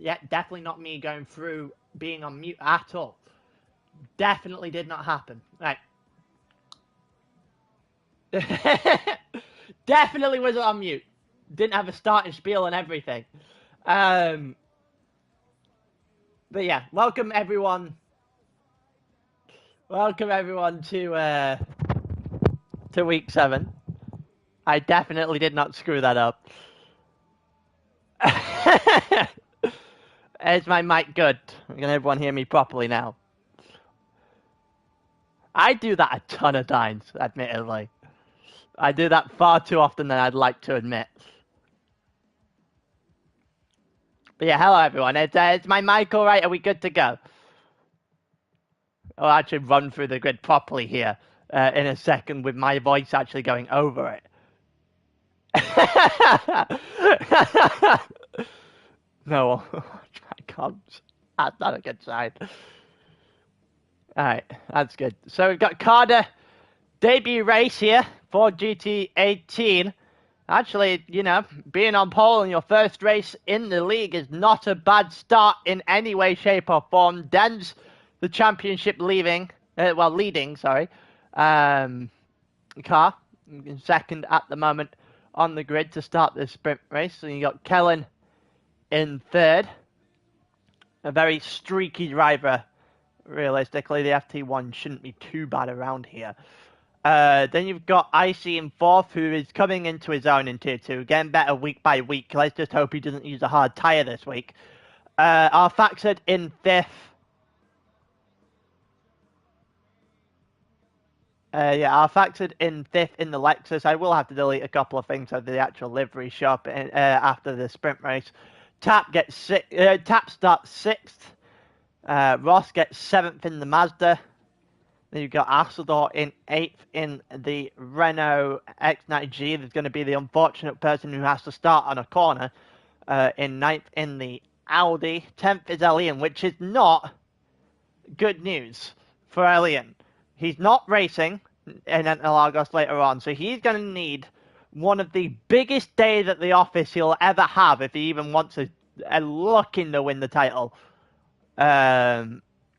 Yeah, definitely not me going through being on mute at all. Definitely did not happen. Right. Definitely wasn't on mute. Didn't have a starting spiel and everything. But yeah, welcome everyone. Welcome everyone to week 7. I definitely did not screw that up. Is my mic good? Can everyone hear me properly now? I do that a ton of times, admittedly. I do that far too often than I'd like to admit. But yeah, hello everyone. Is my mic alright? Are we good to go? I'll actually run through the grid properly here in a second with my voice actually going over it. No, I can't. That's not a good sign. Alright, that's good. So we've got Carter, debut race here for GT18. Actually, you know, being on pole in your first race in the league is not a bad start in any way, shape, or form. Den's the championship leading, sorry. Car in second at the moment on the grid to start this sprint race. So you got Kellen in third. A very streaky driver, realistically. The FT1 shouldn't be too bad around here. Then you've got Icy in fourth, who is coming into his own in Tier 2, getting better week by week. Let's just hope he doesn't use a hard tyre this week. Arfaxad in fifth. Arfaxad in fifth in the Lexus. I will have to delete a couple of things of the actual livery shop after the sprint race. Tap starts sixth. Ross gets seventh in the Mazda. Then you've got Asador in 8th in the Renault X90G. There's going to be the unfortunate person who has to start on a corner in 9th in the Audi. 10th is Elian, which is not good news for Elian. He's not racing in Interlagos later on, so he's going to need one of the biggest days at the office he'll ever have if he even wants a look in to win the title.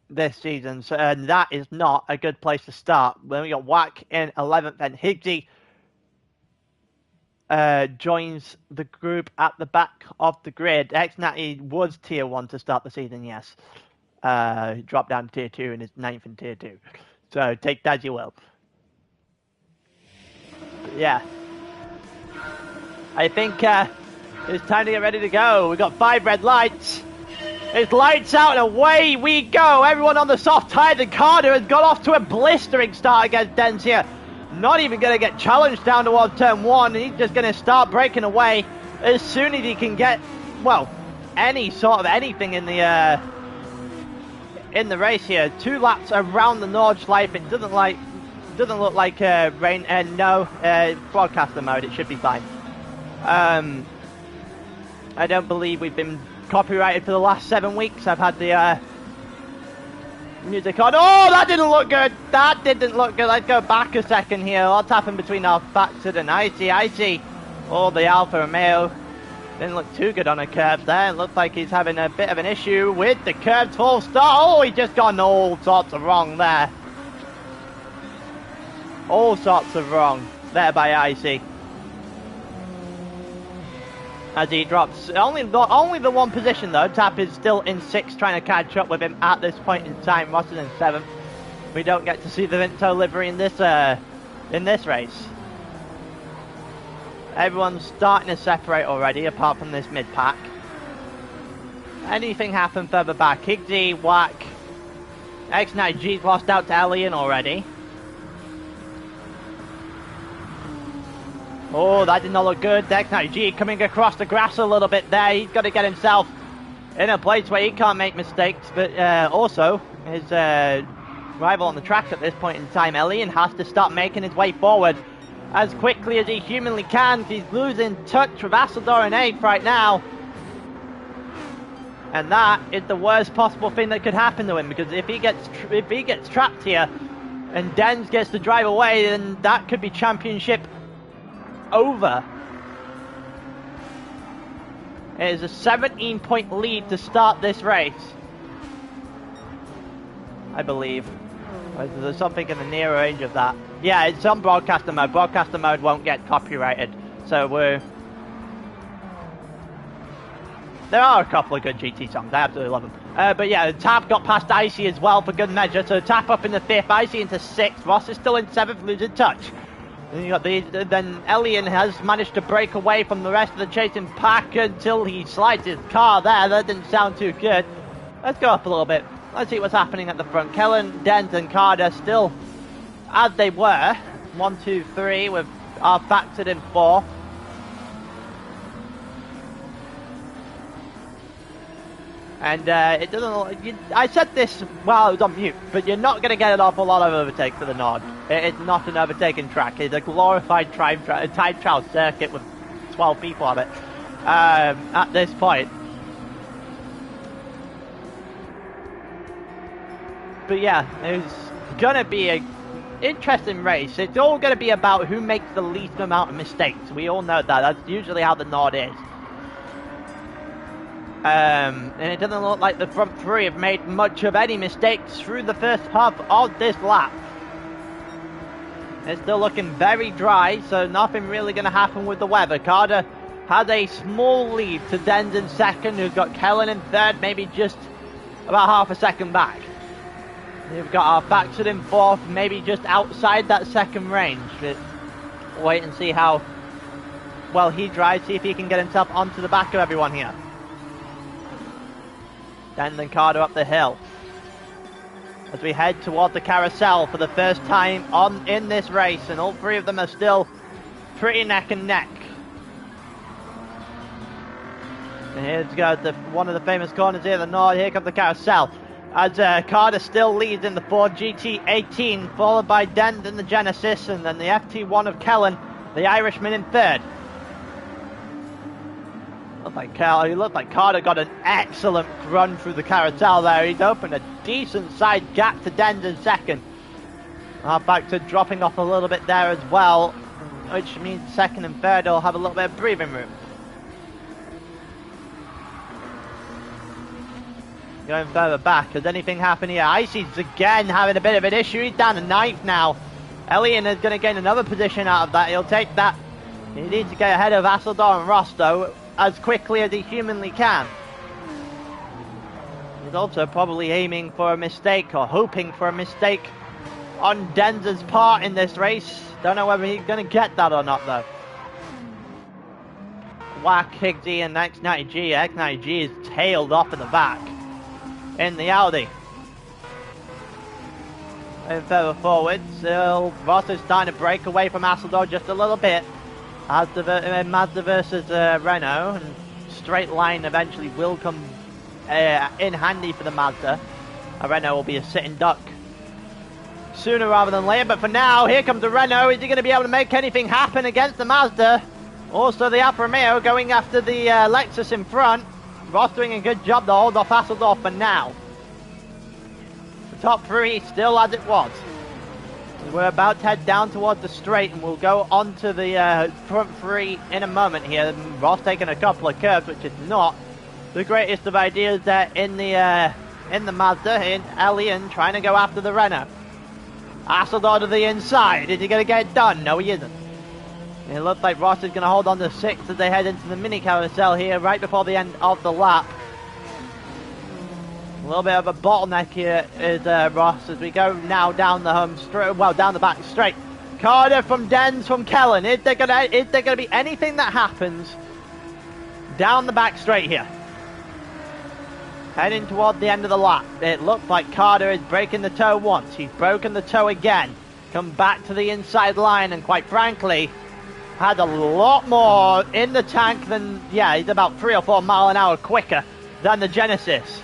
This season, so, and that is not a good place to start. Then we got Wack in 11th, and Higgsy joins the group at the back of the grid. X90 was Tier 1 to start the season, yes. Dropped down to Tier 2 and is 9th in Tier 2. So take that as you will. But yeah. I think it's time to get ready to go. We've got 5 red lights. It's lights out and away we go. Everyone on the soft tire. And Carter has got off to a blistering start against Dens here. Not even going to get challenged down towards turn 1. He's just going to start breaking away as soon as he can get, well, any sort of anything in the race here. 2 laps around the Nordschleife. It doesn't look like rain. No, broadcaster mode. It should be fine. I don't believe we've been copyrighted for the last 7 weeks. I've had the music on. Oh, that didn't look good. That didn't look good. Let's go back a second here. What's happened between our Faxid and Icy? Oh, the Alfa Romeo didn't look too good on a curve there. It looks like he's having a bit of an issue with the curved full start. Oh, he just gone all sorts of wrong there. All sorts of wrong there by Icy. As he drops only the one position though. Tap is still in 6th, trying to catch up with him at this point in time. Ross is in 7th. We don't get to see the Vinto livery in this race. Everyone's starting to separate already, apart from this mid pack. Anything happen further back? Higgsy, Wack, X90G's lost out to Elian already. Oh, that did not look good. X90G coming across the grass a little bit there. He's got to get himself in a place where he can't make mistakes. But also, his rival on the track at this point in time, Elian, has to start making his way forward as quickly as he humanly can. He's losing touch with Asador in 8th right now. And that is the worst possible thing that could happen to him, because if he gets trapped here and Dens gets to drive away, then that could be championship over. It is a 17-point lead to start this race, I believe. Or is there something in the near range of that? Yeah, it's on broadcaster mode. Broadcaster mode won't get copyrighted, so we're... There are a couple of good GT songs, I absolutely love them. But yeah, Tap got past Icy as well for good measure, so Tap up in the 5th, Icy into 6th, Ross is still in 7th, losing touch. And you got then Elian has managed to break away from the rest of the chasing pack until he slides his car there. That didn't sound too good. Let's go up a little bit. Let's see what's happening at the front. Kellen, Dent and Carter still as they were. 1, 2, 3 with our factored in 4. And it doesn't. I said this while I was on mute, but you're not going to get an awful lot of overtakes to the Nord. It's not an overtaking track. It's a glorified time trial circuit with 12 people on it at this point. But yeah, it's going to be an interesting race. It's all going to be about who makes the least amount of mistakes. We all know that. That's usually how the Nord is. And it doesn't look like the front three have made much of any mistakes through the first half of this lap. It's still looking very dry, so nothing really going to happen with the weather. Carter has a small lead to Dens in 2nd, who's got Kellen in 3rd, maybe just about half a second back. We've got our Faxon in 4th, maybe just outside that 2nd range. But wait and see how well he drives, see if he can get himself onto the back of everyone here. Then Carter up the hill as we head toward the carousel for the first time in this race, and all three of them are still pretty neck and neck. And here's one of the famous corners here, the Nord. Here comes the carousel as Carter still leads in the Ford GT18, followed by Dent in the Genesis, and then the FT1 of Kellen, the Irishman, in 3rd. He looked like Carter got an excellent run through the carousel there. He's opened a decent side gap to Dens in 2nd. Back to dropping off a little bit there as well, which means 2nd and 3rd will have a little bit of breathing room. Going further back, has anything happened here? Icy's again having a bit of an issue. He's down to 9th now. Elian is going to gain another position out of that. He'll take that. He needs to get ahead of Asseldor and Ross, though, as quickly as he humanly can. He's also probably aiming for a mistake, or hoping for a mistake on Denz's part in this race. Don't know whether he's going to get that or not, though. Whack Higgsy and X90G. X90G is tailed off in the back in the Audi. And further forward, still Ross is starting to break away from Asseldor just a little bit. As Mazda versus Renault, and straight line eventually will come in handy for the Mazda. Renault will be a sitting duck sooner rather than later, but for now, here comes the Renault. Is he going to be able to make anything happen against the Mazda? Also the Alfa Romeo going after the Lexus in front. Ross doing a good job to hold off Asseldorf for now. The top three still as it was. We're about to head down towards the straight, and we'll go on to the front three in a moment here. Ross taking a couple of curves, which is not the greatest of ideas there in the Mazda. In Elian trying to go after the Renault. Asseldor to the inside. Is he going to get it done? No, he isn't. It looks like Ross is going to hold on to 6th as they head into the mini carousel here right before the end of the lap. A little bit of a bottleneck here is Ross as we go now down the home straight, well, down the back straight. Carter from Dens from Kellen. Is there gonna be anything that happens down the back straight here? Heading toward the end of the lap. It looks like Carter is breaking the toe once. He's broken the toe again. Come back to the inside line, and quite frankly, had a lot more in the tank than, yeah, he's about 3 or 4 mile an hour quicker than the Genesis.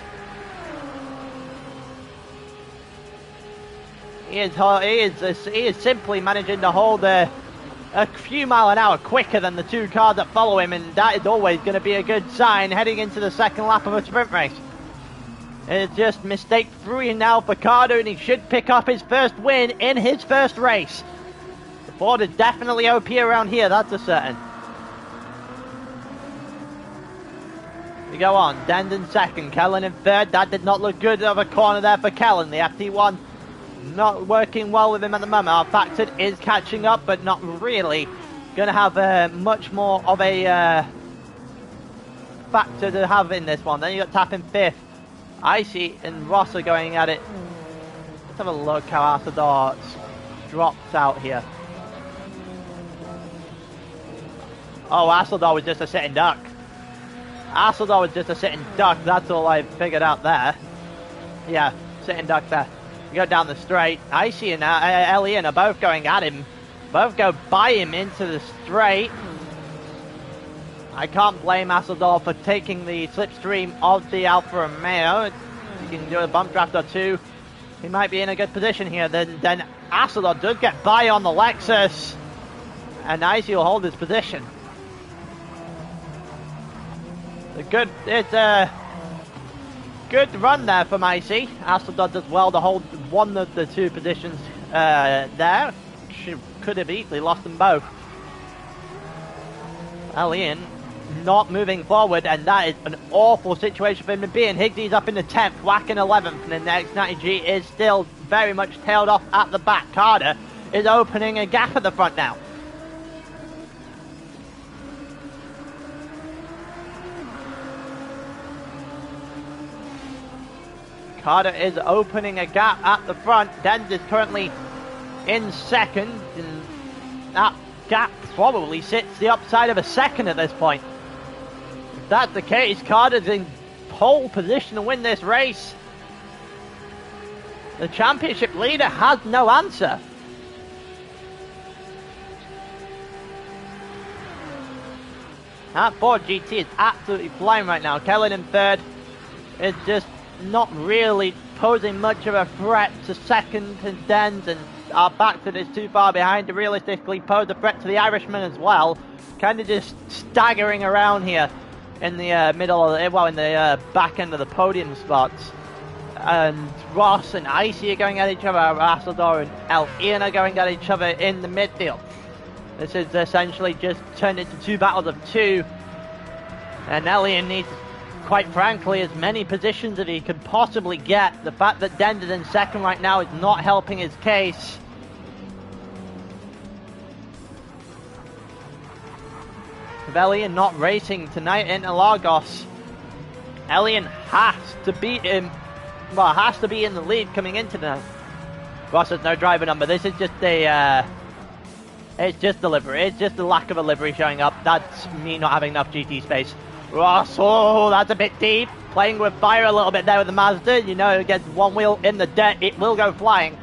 He is simply managing to hold a few mile an hour quicker than the 2 cars that follow him, and that is always going to be a good sign heading into the 2nd lap of a sprint race. It's just mistake 3 now for Carter, and he should pick up his first win in his first race. The Ford is definitely OP around here, that's a certain. We go on. Dend in second. Kellen in third. That did not look good of a corner there for Kellen. The FT1 not working well with him at the moment. Our Factored is catching up, but not really going to have much more of a factor to have in this one. Then you got Tap in fifth. Icy and Ross are going at it. Let's have a look how Asador drops out here. Oh, Asador was just a sitting duck. Asador was just a sitting duck. That's all I figured out there. Yeah, sitting duck there. We go down the straight. Icy and Elian are both going at him. Both go by him into the straight. I can't blame Asador for taking the slipstream of the Alfa Romeo. He can do a bump draft or two. He might be in a good position here. Then Asador does get by on the Lexus. And Icy will hold his position. It's a good run there from Icy. Asador does well to hold one of the two positions there. She could have easily lost them both. Elian not moving forward, and that is an awful situation for him to be in. Higgsy's up in the 10th, Wack in 11th, and the next 90G is still very much tailed off at the back. Carter is opening a gap at the front now. Carter is opening a gap at the front. Dens is currently in second, and that gap probably sits the upside of a second at this point. If that's the case, Carter's in pole position to win this race. The championship leader has no answer. That Ford GT is absolutely flying right now. Kellen in third is just not really posing much of a threat to second and Dens, and our Baxter is too far behind to realistically pose a threat to the Irishman as well. Kind of just staggering around here in the middle of the, well, in the back end of the podium spots. And Ross and Icy are going at each other. Asador and El Ian are going at each other in the midfield. This is essentially just turned into two battles of two, and Elian needs, quite frankly, as many positions as he could possibly get. The fact that Dend is in second right now is not helping his case. With Elian not racing tonight in Lagos, Elian has to beat him, well, has to be in the lead coming into tonight. Ross has no driver number. This is just a, it's just the livery. It's just the lack of a livery showing up. That's me not having enough GT space. Ross, oh, that's a bit deep. Playing with fire a little bit there with the Mazda. You know, it gets one wheel in the dirt, it will go flying.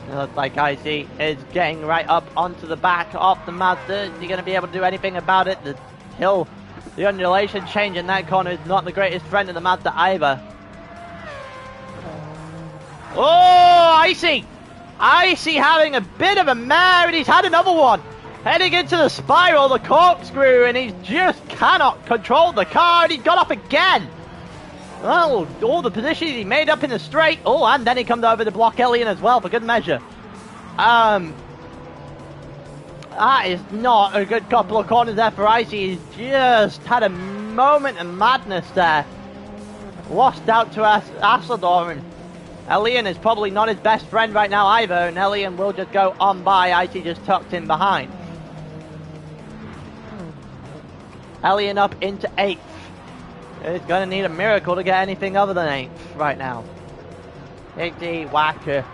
It looks like Icy is getting right up onto the back of the Mazda. Is he going to be able to do anything about it? The hill, the undulation change in that corner is not the greatest friend of the Mazda either. Oh, Icy! Icy having a bit of a mare, and he's had another one. Heading into the spiral, the corkscrew, and he just cannot control the car, and he's got up again. Well, all the positions he made up in the straight. Oh, and then he comes over to block Elian as well, for good measure. That is not a good couple of corners there for Icy. He's just had a moment of madness there. Lost out to Asador, and Elian is probably not his best friend right now either, and Elian will just go on by. Icy just tucked in behind. Elian up into 8th. He's going to need a miracle to get anything other than 8th right now. Higgsy, Wacker,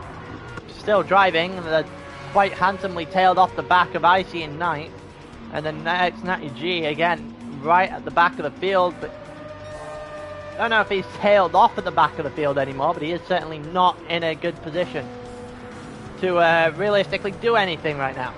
still driving. They're quite handsomely tailed off the back of Icy in 9th. And the next 90G, again, right at the back of the field, but I don't know if he's tailed off at the back of the field anymore, but he is certainly not in a good position to realistically do anything right now.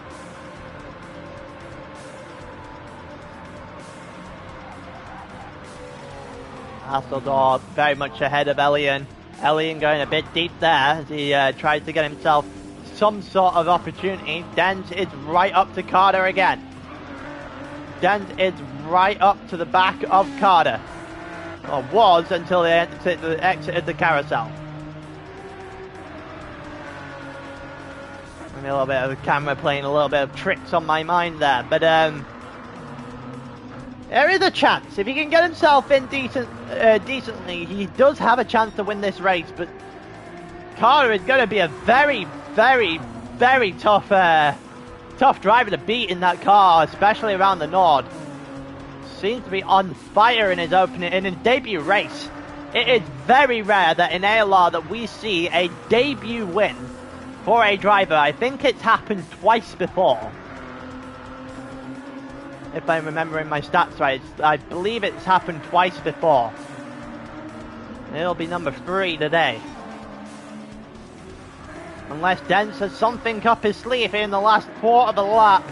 Asador very much ahead of Elian. Elian going a bit deep there as he tries to get himself some sort of opportunity. Dens is right up to Carter again. Dens is right up to the back of Carter. Or was until they exited the carousel. A little bit of the camera playing a little bit of tricks on my mind there, but there is a chance. If he can get himself in decently, he does have a chance to win this race, but Carter is going to be a very, very, very tough driver to beat in that car, especially around the Nord. Seems to be on fire in his debut race. It is very rare that in ALR that we see a debut win for a driver. I think it's happened twice before. If I'm remembering my stats right, I believe it's happened twice before. It'll be number 3 today. Unless Dens has something up his sleeve in the last quarter of the lap.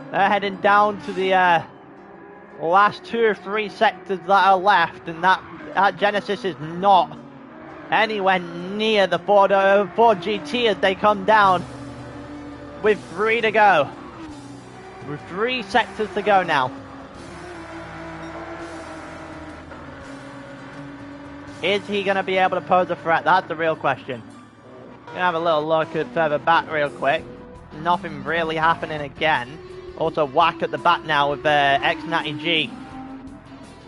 They're heading down to the last 2 or 3 sectors that are left, and that Genesis is not anywhere near the Ford GT as they come down with 3 to go. With 3 sectors to go now. Is he going to be able to pose a threat? That's the real question. Gonna have a little look at further back real quick. Nothing really happening again. Also whack at the back now with X90G.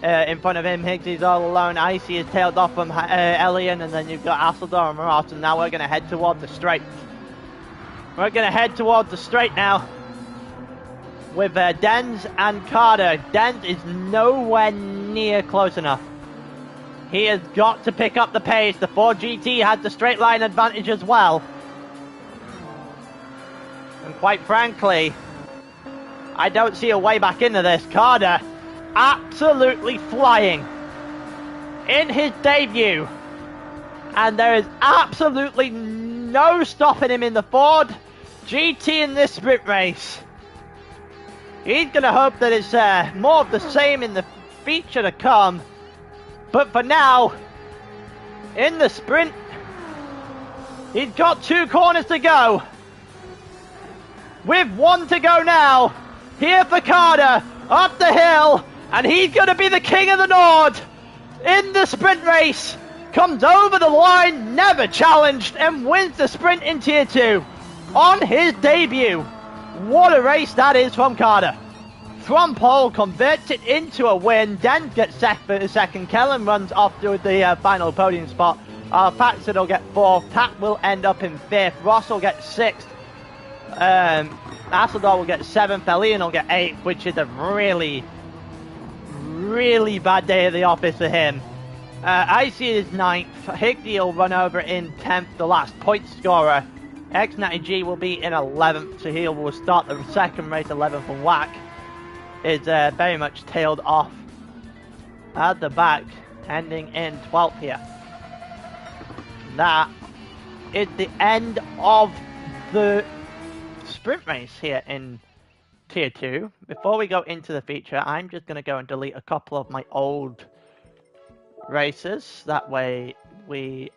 In front of him, Higgsy's all alone. Icy is tailed off from Elian, and then you've got Asseldor and Marat, and now we're going to head towards the straight. We're going to head towards the straight now. With Dens and Carter. Dens is nowhere near close enough. He has got to pick up the pace. The Ford GT has the straight line advantage as well. And quite frankly, I don't see a way back into this. Carter absolutely flying in his debut. And there is absolutely no stopping him in the Ford GT in this sprint race. He's going to hope that it's more of the same in the feature to come. But for now, in the sprint, he's got 2 corners to go. With 1 to go now. Here for Carter, up the hill. And he's going to be the king of the Nord in the sprint race. Comes over the line, never challenged, and wins the sprint in Tier 2 on his debut. What a race that is from Carter. From pole, converts it into a win. Den gets second. Kellen runs off to the final podium spot. Paxton will get 4th. Tap will end up in 5th. Ross will get 6th. Asseldor will get 7th. Elian will get 8th, which is a really, really bad day at the office for him. Icy is 9th. Higsy will run over in 10th, the last point scorer. X90G will be in 11th, so he will start the second race 11th, and Whack is very much tailed off at the back, ending in 12th here. That is the end of the sprint race here in Tier 2. Before we go into the feature, I'm just going to go and delete a couple of my old races. That way we...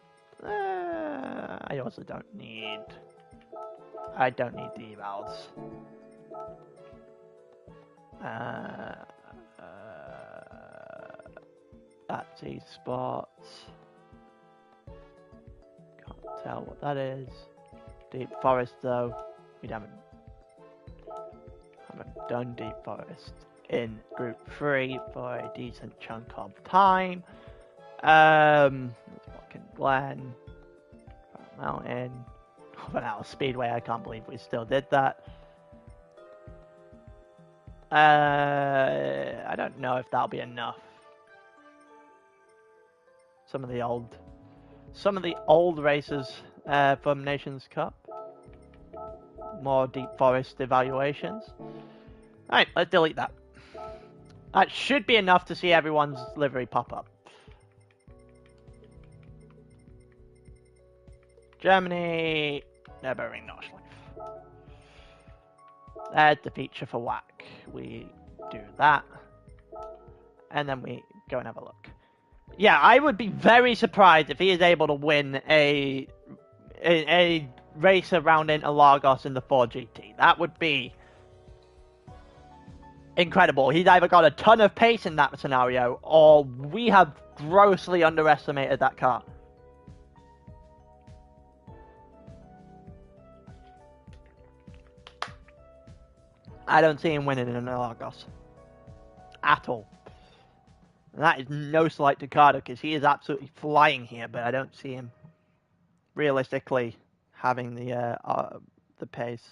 I also don't need... I don't need the evals. That's esports. Can't tell what that is. Deep Forest though. We haven't done Deep Forest in Group 3 for a decent chunk of time. Fucking Glen. Mountain. Vanilla Speedway, I can't believe we still did that. I don't know if that'll be enough. Some of the old races from Nations Cup. More Deep Forest evaluations. Alright, let's delete that. That should be enough to see everyone's livery pop up. Germany, Nürburgring, Nordschleife. There's the feature for Whack. We do that. And then we go and have a look. Yeah, I would be very surprised if he is able to win a race around Interlagos in the Ford GT. That would be incredible. He's either got a ton of pace in that scenario, or we have grossly underestimated that car. I don't see him winning in an Argos. At all. And that is no slight to Carter, because he is absolutely flying here, but I don't see him realistically having the pace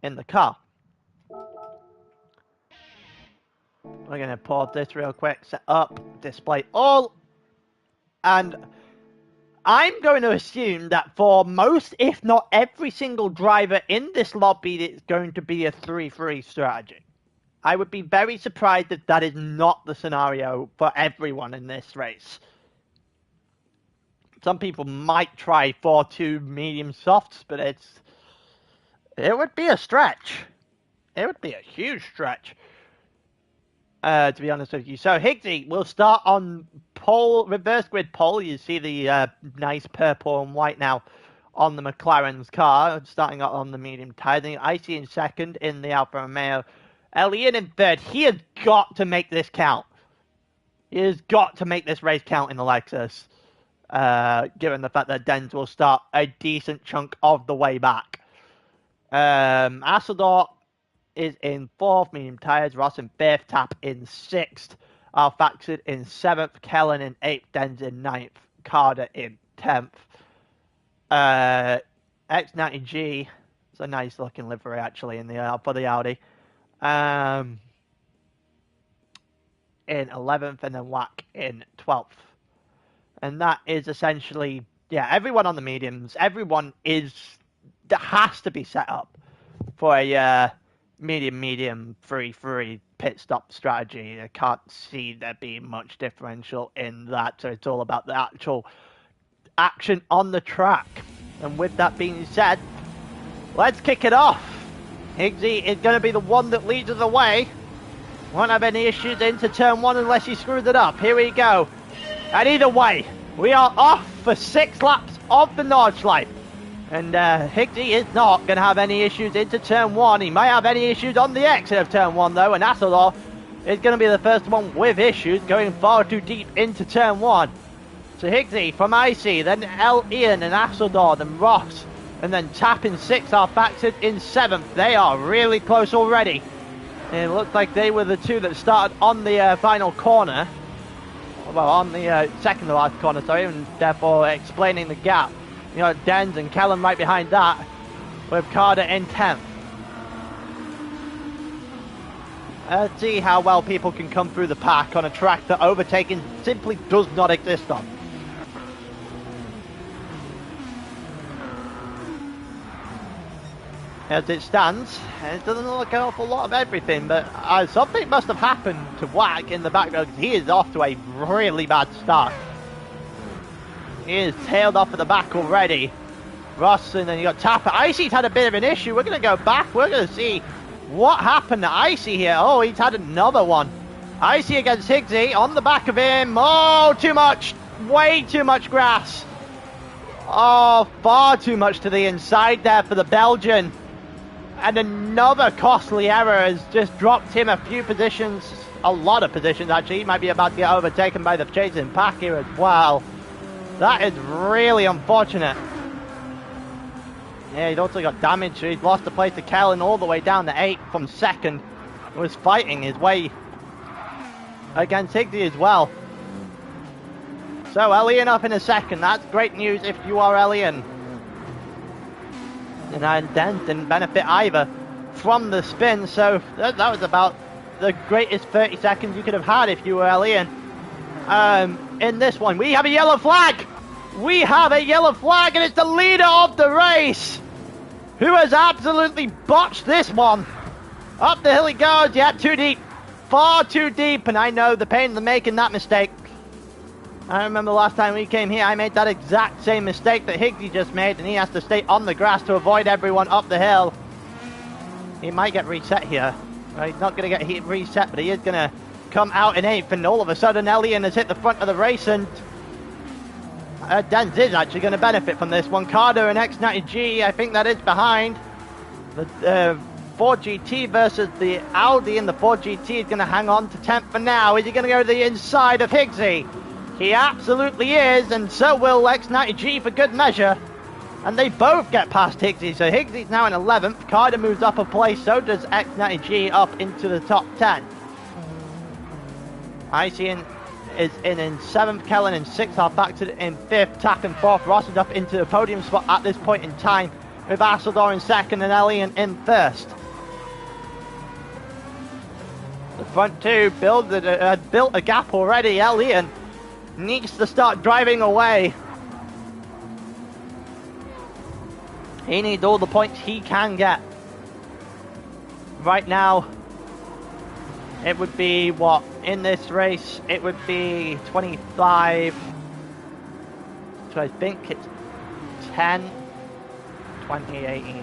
in the car. We're going to pause this real quick, set up, display all, and I'm going to assume that for most, if not every single driver in this lobby, it's going to be a 3-3 strategy. I would be very surprised if that is not the scenario for everyone in this race. Some people might try 4-2 medium softs, but it would be a stretch. It would be a huge stretch, to be honest with you. So Higgsy will start on pole, reverse grid pole. You see the nice purple and white now on the McLaren's car, starting out on the medium tire. Then Icy in second in the Alfa Romeo. Elian in third. He has got to make this count. He has got to make this race count in the Lexus, given the fact that Denz will start a decent chunk of the way back. Assador is in fourth, medium tires. Ross in fifth, Tap in sixth, Alfaxid in seventh, Kellen in eighth, Denz in ninth, Carter in 10th. X90G, it's a nice looking livery actually in the for the Audi. In 11th, and then Wack in 12th. And that is essentially, yeah, everyone on the mediums, everyone has to be set up for a medium 3-3 pit stop strategy. I can't see there being much differential in that, so it's all about the actual action on the track. And with that being said, let's kick it off. Higgsy is going to be the one that leads us away. Won't have any issues into turn one unless he screws it up. Here we go. And either way, we are off for 6 laps of the Nordschleife. And Higgsy is not going to have any issues into turn one. He might have any issues on the exit of turn one though. And Assador is going to be the first one with issues, going far too deep into turn one. So Higgsy from IC, then Ian and Assador, then Ross. And then Tap in 6th, Alfaxid in 7th. They are really close already. And it looks like they were the two that started on the final corner. Well, on the second to last corner, sorry, and therefore explaining the gap. You know, Denz and Kellen right behind that, with Carter in 10th. Let's see how well people can come through the pack on a track that overtaking simply does not exist on. As it stands, it doesn't look an awful lot of everything, but something must have happened to Wack in the background, because he is off to a really bad start. He is tailed off at the back already. Ross, and then you got Tapper. Icy's had a bit of an issue. We're going to go back. We're going to see what happened to Icy here. Oh, he's had another one. Icy against Higgsy on the back of him. Oh, too much. Way too much grass. Oh, far too much to the inside there for the Belgian. And another costly error has just dropped him a few positions, a lot of positions actually. He might be about to get overtaken by the chasing pack here as well. That is really unfortunate. Yeah, he's also got damage. He's lost the place to Kellen all the way down to 8th from 2nd. He was fighting his way against Higgsy as well. So Elian up in a second. That's great news if you are Elian. And Denz didn't benefit either from the spin, so that was about the greatest 30 seconds you could have had if you were Elian. In this one, we have a yellow flag! We have a yellow flag, and it's the leader of the race, who has absolutely botched this one. Up the hill he goes, yeah, too deep. Far too deep, and I know the pain of making that mistake. I remember the last time we came here, I made that exact same mistake that Higgsy just made, and he has to stay on the grass to avoid everyone up the hill. He might get reset here. He's not going to get reset, but he is going to come out in 8th, and all of a sudden Elian has hit the front of the race, and Denz is actually going to benefit from this one. Carter and X90G, I think that is behind. The Ford GT versus the Audi, and the Ford GT is going to hang on to 10th for now. Is he going to go to the inside of Higgsy? He absolutely is, and so will X90G for good measure. And they both get past Higgsy. So Higgsy's now in 11th. Carter moves up a place. So does X90G up into the top 10. Icy is in 7th. Kellen in 6th. Harfaxid in 5th. Tap in 4th. Ross is up into the podium spot at this point in time, with Asseldor in 2nd and Elian in 1st. The front two built a gap already. Elian needs to start driving away. He needs all the points he can get. Right now, it would be what? In this race, it would be 25. So I think it's 10, 20, 18,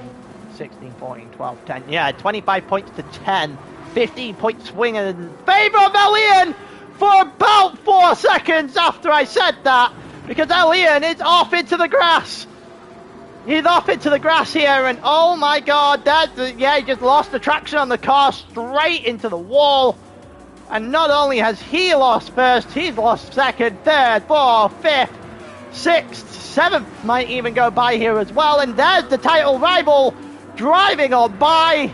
16, 14, 12, 10. Yeah, 25 points to 10. 15 point swing in favour of Elian for about 4 seconds after I said that, because Elian is off into the grass. He's off into the grass here, and oh my god, he just lost the traction on the car straight into the wall. And not only has he lost first, he's lost second, third, fourth, fifth, sixth, seventh might even go by here as well. And there's the title rival driving on by.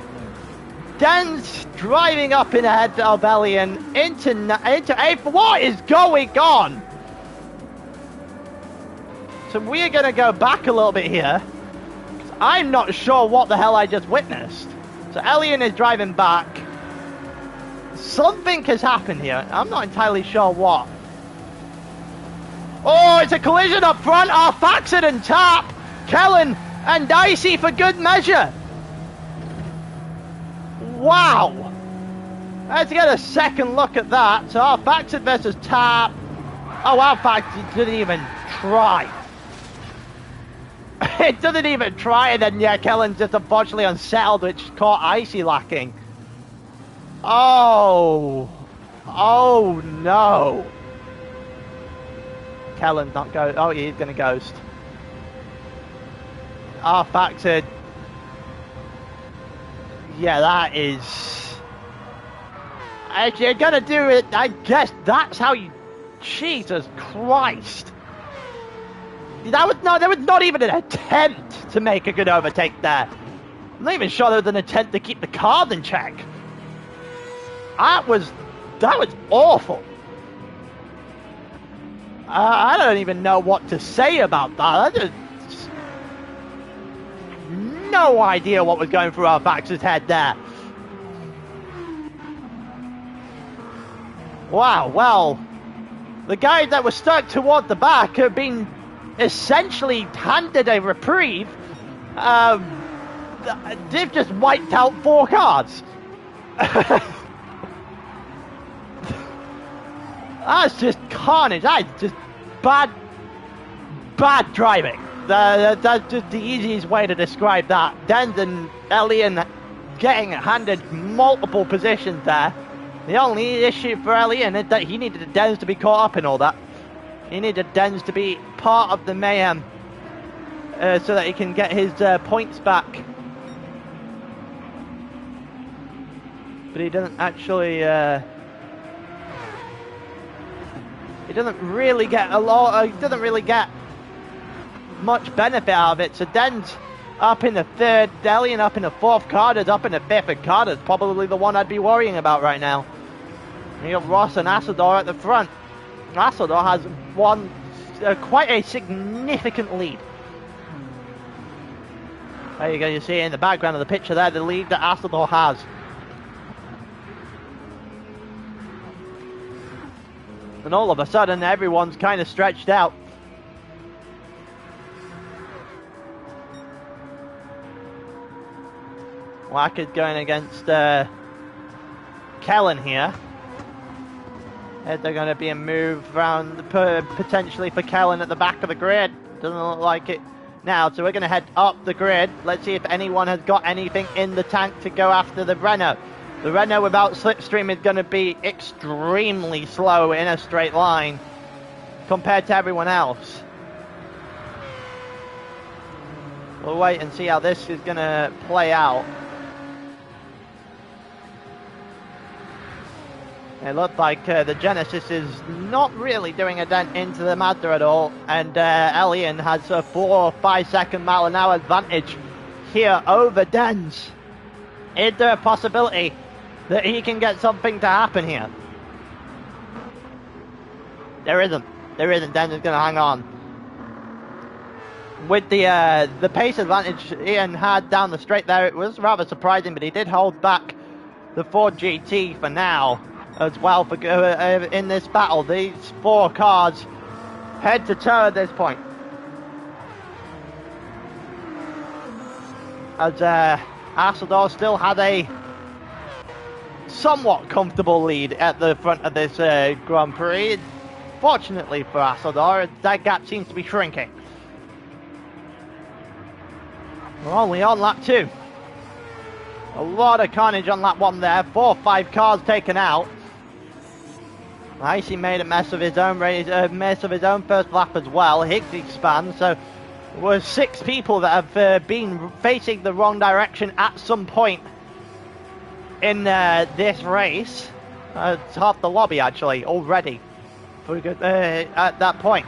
Dan's driving up in ahead of Elian into 8th. What is going on? So we are going to go back a little bit here. I'm not sure what the hell I just witnessed. So Elian is driving back. Something has happened here. I'm not entirely sure what. Oh, it's a collision up front. Harfaxid and Tap. Kellen and Dicey for good measure. Wow. Let's get a second look at that. So Harfaxid versus Tap. Oh, Harfaxid didn't even try. It doesn't even try, and then yeah, Kellen's just unfortunately unsettled, which caught Icy lacking. Oh no. Kellen's not go. Oh, he's gonna ghost. Harfaxid. Yeah, that is. If you're gonna do it, I guess that's how you. Jesus Christ. There was not even an attempt to make a good overtake there. I'm not even sure there was an attempt to keep the cars in check. That was awful. I don't even know what to say about that. I just no idea what was going through Harfaxid's head there. Wow, well, the guys that were stuck towards the back have been essentially handed a reprieve. They've just wiped out 4 cars. That's just carnage. That's just bad driving. That's just the easiest way to describe that. Dens and Elian getting handed multiple positions there. The only issue for Elian is that he needed Dens to be caught up in all that. He needed Dens to be part of the mayhem so that he can get his points back. But he doesn't actually. He doesn't really get a lot. He doesn't really get much benefit out of it. So Dens up in the 3rd, Elian up in the 4th, Carter's up in the 5th, and Carter's probably the one I'd be worrying about right now. You have Ross and Asseldor at the front. Asseldor has won quite a significant lead. There you go, you see in the background of the picture there, the lead that Asseldor has. And all of a sudden, everyone's kind of stretched out. Wack is going against Kellen here. Is there going to be a move around potentially for Kellen at the back of the grid? Doesn't look like it now. So we're going to head up the grid. Let's see if anyone has got anything in the tank to go after the Renault. The Renault without slipstream is going to be extremely slow in a straight line compared to everyone else. We'll wait and see how this is going to play out. It looked like the Genesis is not really doing a dent into the Mazda at all, and Elian has a 4 or 5 second mile an hour advantage here over Dens. Is there a possibility that he can get something to happen here? There isn't. There isn't. Dens is going to hang on. With the pace advantage Ian had down the straight there, it was rather surprising, but he did hold back the Ford GT for now as well for in this battle. These 4 cars head to toe at this point. As Asador still had a somewhat comfortable lead at the front of this Grand Prix. Fortunately for Asador, that gap seems to be shrinking. We're only on lap 2. A lot of carnage on lap 1 there. 4 or 5 cars taken out. Icy made a mess of his own first lap as well. Higgs expands, so there were 6 people that have been facing the wrong direction at some point in this race. It's half the lobby actually already for good, at that point.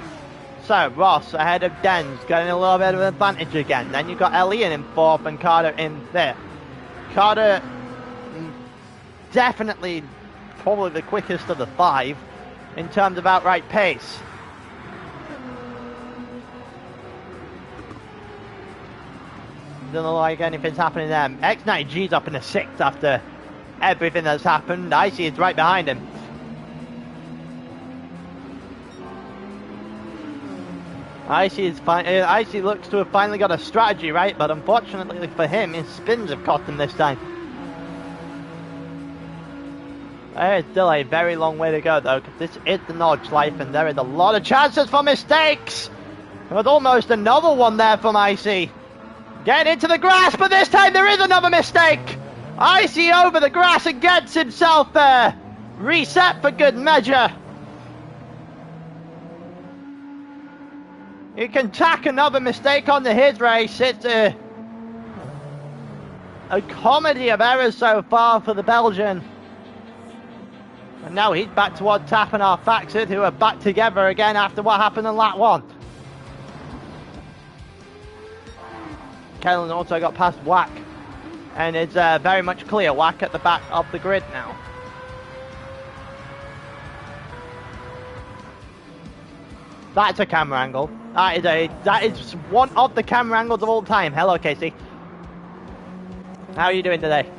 So Ross ahead of Dens, getting a little bit of an advantage again. Then you've got Elian in 4th and Carter in 5th. Carter definitely probably the quickest of the 5 in terms of outright pace. Doesn't look like anything's happening there. X90G's up in the 6th after everything that's happened. Icy is right behind him. Icy looks to have finally got a strategy right, but unfortunately for him, his spins have cost him this time. There is still a very long way to go though, because this is the Nordschleife and there is a lot of chances for mistakes. There was almost another one there from Icy. Getting into the grass, but this time there is another mistake. Icy over the grass and gets himself reset for good measure. He can tack another mistake onto his race. It's a comedy of errors so far for the Belgian. And now he's back towards Tap and our Faxit, who are back together again after what happened in lap 1. Kellen also got past Wack, and it's very much clear. Wack at the back of the grid now. That's a camera angle. That is one of the camera angles of all time. Hello, Casey. How are you doing today?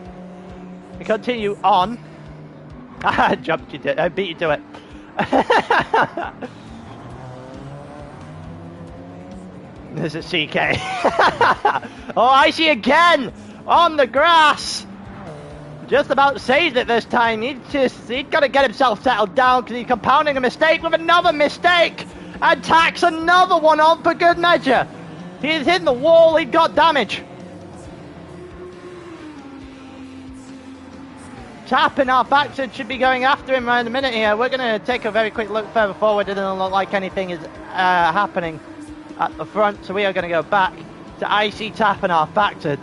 We continue on. I jumped you to, I beat you to it. This is CK. Oh, Icy again on the grass. Just about saves it this time. He's got to get himself settled down because he's compounding a mistake with another mistake. And tacks another one on for good measure. He's hitting the wall, he got damage. Tapping our Faxit should be going after him right in a minute here. We're going to take a very quick look further forward. It doesn't look like anything is happening at the front, so we are going to go back to Icy tapping our Faxit.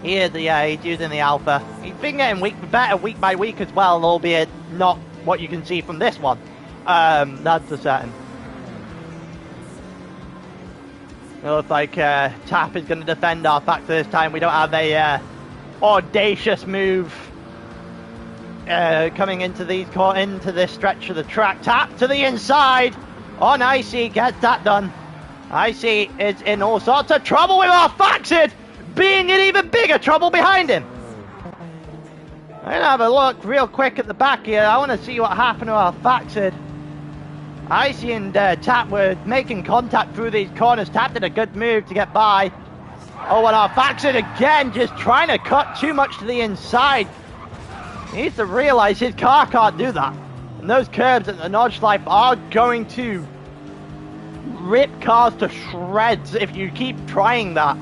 He's using the Alpha. He's been getting better week by week as well, albeit not what you can see from this one. That's for certain. It looks like Tap is going to defend our Factor this time. We don't have a audacious move coming into this stretch of the track. Tap to the inside on Icy, gets that done. Icy is in all sorts of trouble with our Faxid, being in even bigger trouble behind him. I'm going to have a look real quick at the back here. I want to see what happened to our Faxid. Icy and Tap were making contact through these corners. Tap did a good move to get by. Oh, and our Faxid again just trying to cut too much to the inside. He needs to realize his car can't do that. And those curbs at the Nordschleife are going to rip cars to shreds if you keep trying that.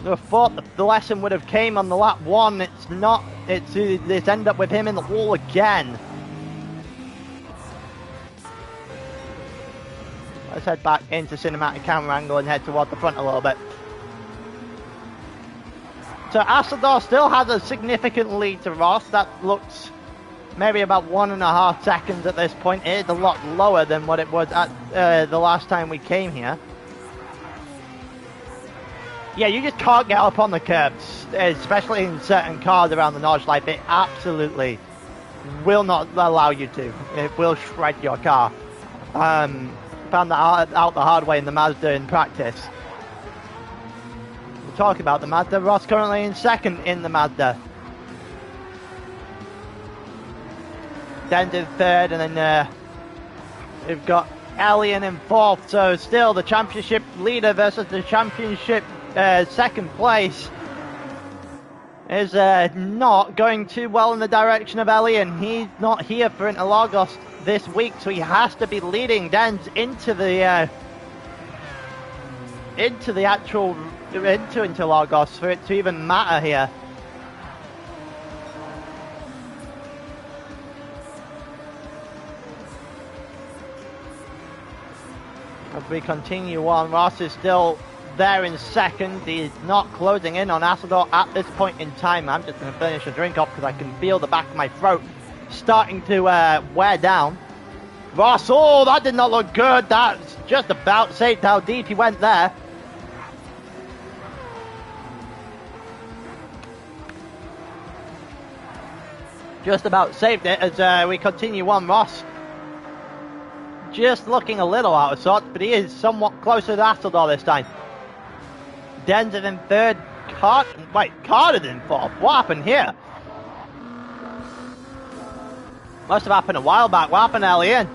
I thought the lesson would have came on the lap 1. It's not. It's end up with him in the wall again. Let's head back into cinematic camera angle and head toward the front a little bit. So Asador still has a significant lead to Ross. That looks maybe about 1.5 seconds at this point. It is a lot lower than what it was at the last time we came here. Yeah, you just can't get up on the curbs, especially in certain cars around the Nordschleife. It absolutely will not allow you to. It will shred your car. Found that out the hard way in the Mazda in practice. We're talking about the Mazda. Ross currently in second in the Mazda. Then in third, and then we've got Alien in fourth. So still the championship leader versus the championship second place is not going too well in the direction of Alien. He's not here for Interlagos this week, so he has to be leading Dens into Interlagos for it to even matter here. As we continue on, Ross is still there in second. He's not closing in on Asador at this point in time. I'm just going to finish a drink off because I can feel the back of my throat starting to wear down. Ross, oh, that did not look good. That's just about saved how deep he went there. Just about saved it as we continue on. Ross just looking a little out of sorts, but he is somewhat closer to Asador this time. Denzer in third. Carter in fourth. What happened here? Must have happened a while back. What happened to Elian?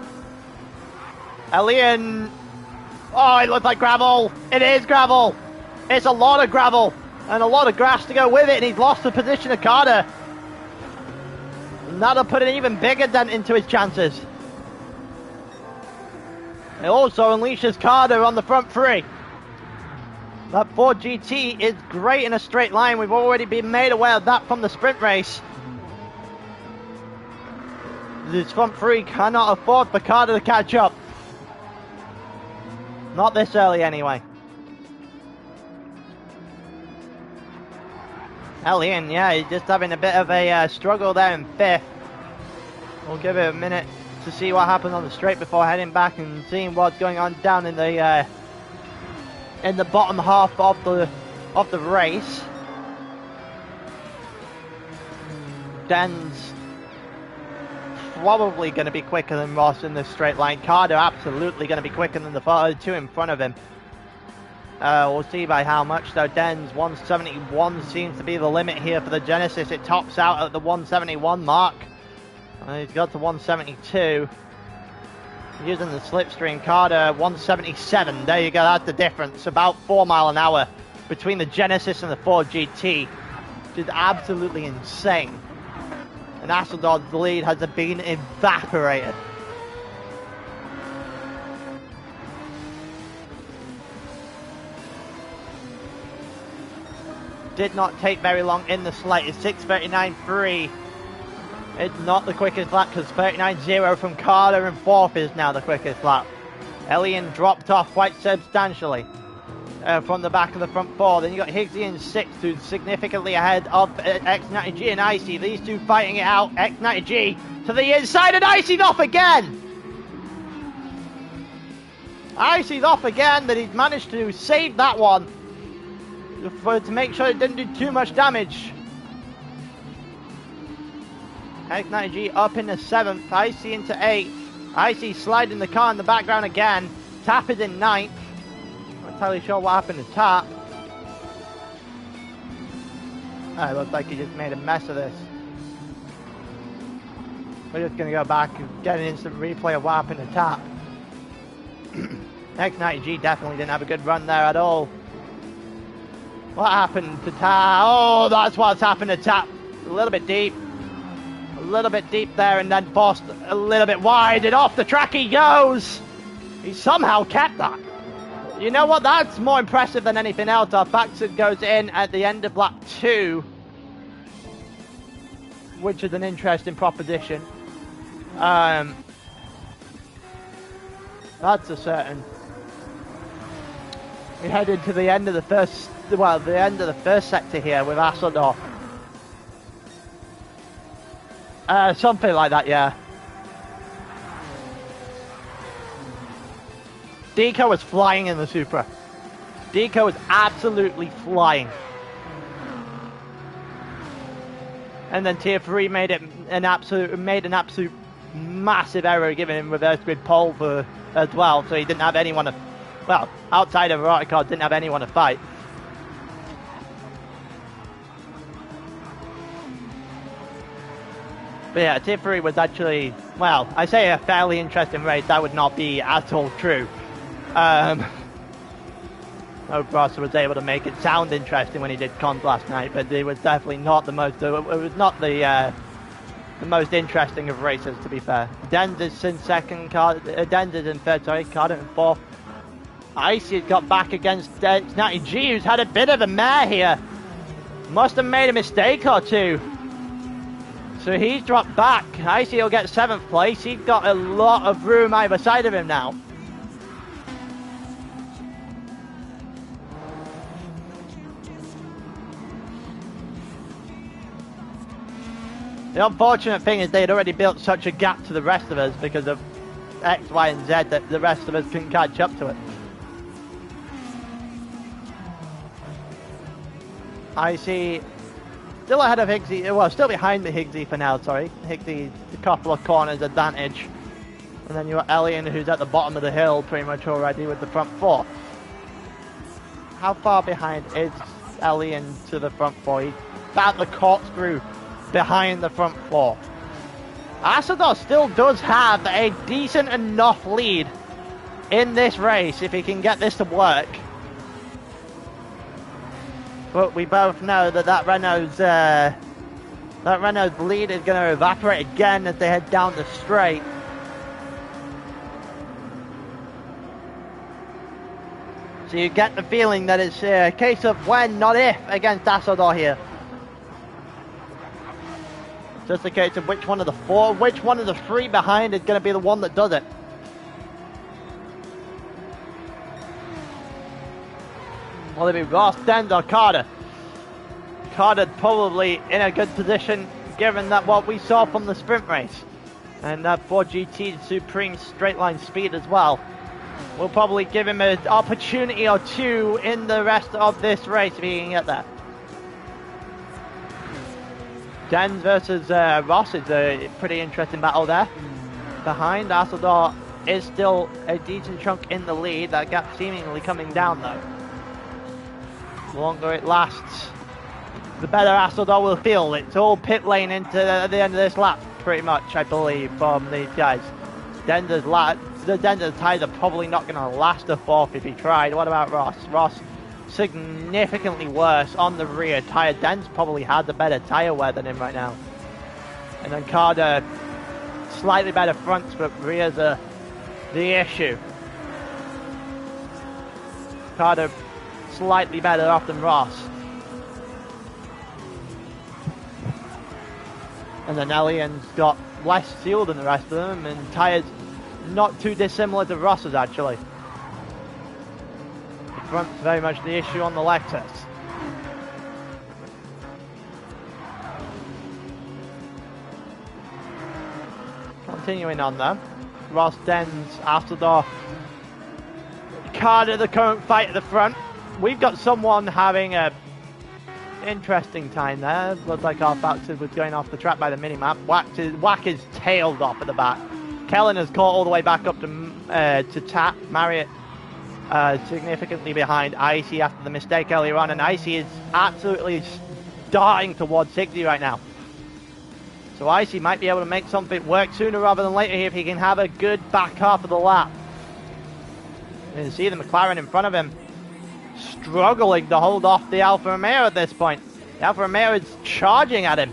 Elian. Oh, it looks like gravel. It is gravel. It's a lot of gravel and a lot of grass to go with it, and he's lost the position of Carter. And that'll put an even bigger dent into his chances. It also unleashes Carter on the front three. That Ford GT is great in a straight line. We've already been made aware of that from the sprint race. This front three cannot afford for Carter to catch up. Not this early anyway. Elian, yeah, he's just having a bit of a struggle there in fifth. We'll give it a minute to see what happens on the straight before heading back and seeing what's going on down in the bottom half of the race. Dan's probably going to be quicker than Ross in this straight line. Carter absolutely going to be quicker than the two in front of him. We'll see by how much though. Den's 171 seems to be the limit here for the Genesis. It tops out at the 171 mark. And he's got to 172. Using the slipstream. Carter 177. There you go, that's the difference. About 4 miles an hour between the Genesis and the Ford GT. Which is absolutely insane. And Asador's lead has been evaporated. Did not take very long in the slightest. 6:39.3. It's not the quickest lap because 39.0 from Carter and fourth is now the quickest lap. Elian dropped off quite substantially from the back of the front four. Then you got Higgsy in sixth, who's significantly ahead of X90G and Icy. These two fighting it out. X90G to the inside and Icy's off again. Icy's off again, but he's managed to save that one to make sure it didn't do too much damage. X90G up in the 7th, Icy into 8th. Icy sliding the car in the background again. Tap is in 9th. Not entirely sure what happened to Tap. It looks like he just made a mess of this. We're just going to go back and get an instant replay of what happened to Tap. X90G definitely didn't have a good run there at all. What happened to Tap? Oh, that's what's happened to Tap. A little bit deep. A little bit deep there and then forced a little bit wide and off the track he goes. He somehow kept that. You know what? That's more impressive than anything else. Our Faxon goes in at the end of lap 2, which is an interesting proposition. That's a certain. We head into the end of the first, well, the end of the first sector here with Asodor. Something like that, yeah. Deco was flying in the Supra. Deco was absolutely flying. And then Tier 3 made an absolute massive error, giving him reverse grid pole for as well, so he didn't have anyone to, well, outside of Rotticard, didn't have anyone to fight. But yeah, Tier 3 was actually, well, I say a fairly interesting race. That would not be at all true. Hope Ross was able to make it sound interesting when he did comms last night, but it was definitely not the most. It was not the most interesting of races, to be fair. Denz is in second. Denz is in third. Sorry, Carter in fourth. Icy got back against Natty G, who's had a bit of a mare here. Must have made a mistake or two. So he's dropped back. Icy will get 7th place. He's got a lot of room either side of him now. The unfortunate thing is they had already built such a gap to the rest of us because of X, Y, and Z that the rest of us couldn't catch up to it. I see still ahead of Higgsy, well, still behind the Higgsy for now, sorry. Higgsy's a couple of corners advantage. And then you've got Elian, who's at the bottom of the hill pretty much already with the front 4. How far behind is Elian to the front 4? He's about the corkscrew behind the front 4. Asador still does have a decent enough lead in this race if he can get this to work. But we both know that Renault's lead is going to evaporate again as they head down the straight. So you get the feeling that it's a case of when, not if, against Asador here. Just a case of which one of the 4, which one of the 3 behind is going to be the one that does it. Will it be Ross, Denz, or Carter? Carter probably in a good position given that what we saw from the sprint race. And that 4GT supreme straight line speed as well. We'll probably give him an opportunity or 2 in the rest of this race if he can get there. Denz versus Ross is a pretty interesting battle there. Behind, Asador is still a decent chunk in the lead. That gap seemingly coming down though. The longer it lasts, the better Asador will feel. It's all pit lane into the end of this lap, pretty much, I believe, from these guys. Denz's tyres are probably not going to last a 4th if he tried. What about Ross? Ross significantly worse on the rear tyre. Denz probably has a better tyre wear than him right now. And then Carter, slightly better fronts, but rears are the issue. Carter slightly better off than Ross. And then Elian's got less seal than the rest of them, and tyres not too dissimilar to Ross's actually. Front's very much the issue on the Lexus. Continuing on though, Ross, Denz, Asador, Carter, the current fight at the front. We've got someone having a interesting time there. Looks like our Factor was going off the track by the minimap. Whack is tailed off at the back. Kellen has caught all the way back up to Tap. Marriott significantly behind Icy after the mistake earlier on, and Icy is absolutely darting towards 60 right now. So Icy might be able to make something work sooner rather than later here if he can have a good back half of the lap. You can see the McLaren in front of him struggling to hold off the Alfa Romeo at this point. The Alfa Romeo is charging at him.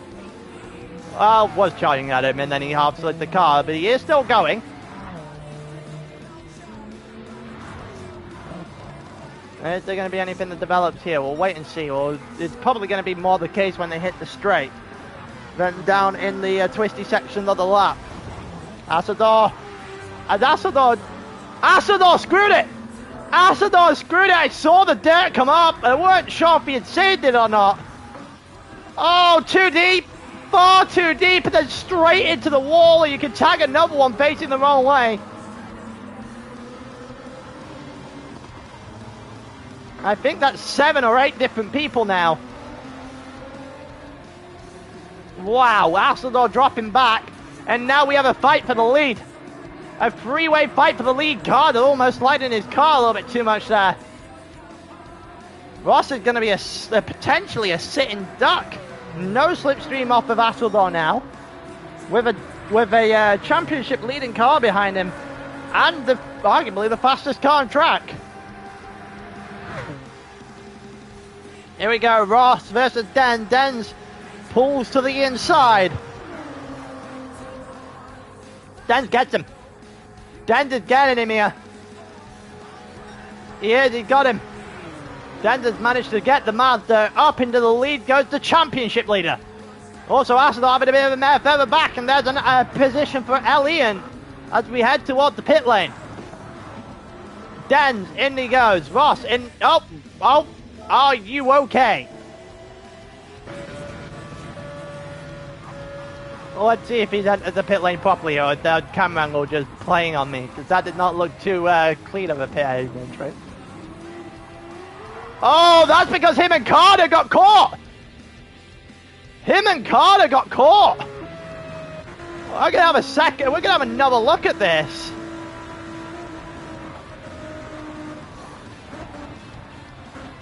Well, was charging at him and then he half slid the car, but he is still going. Is there going to be anything that develops here? We'll wait and see. Well, it's probably going to be more the case when they hit the straight than down in the twisty section of the lap. Asador. And Asador screwed it! Asador screwed it. I saw the dirt come up. I weren't sure if he had saved it or not. Oh, too deep. Far too deep, and then straight into the wall, or you can tag another one facing the wrong way. I think that's 7 or 8 different people now. Wow, Asador dropping back, and now we have a fight for the lead. A three-way fight for the lead. Carter almost sliding his car a little bit too much there. Ross is going to be potentially a sitting duck. No slipstream off of Asador now, with a championship leading car behind him, and arguably the fastest car on track. Here we go, Ross versus Den. Den's pulls to the inside. Den gets him. Den is getting him here. He is, he got him. Den has managed to get the Mazda up into the lead, goes the championship leader. Also, Asador having a bit of a mare further back, and there's a position for Elian as we head towards the pit lane. Den's in he goes. Ross in. Oh, are you okay? Well, let's see if he's entered the pit lane properly, or the camera angle just playing on me, because that did not look too clean of a pit entry. Oh, that's because him and Carter got caught. We're gonna have a second. We're gonna have another look at this.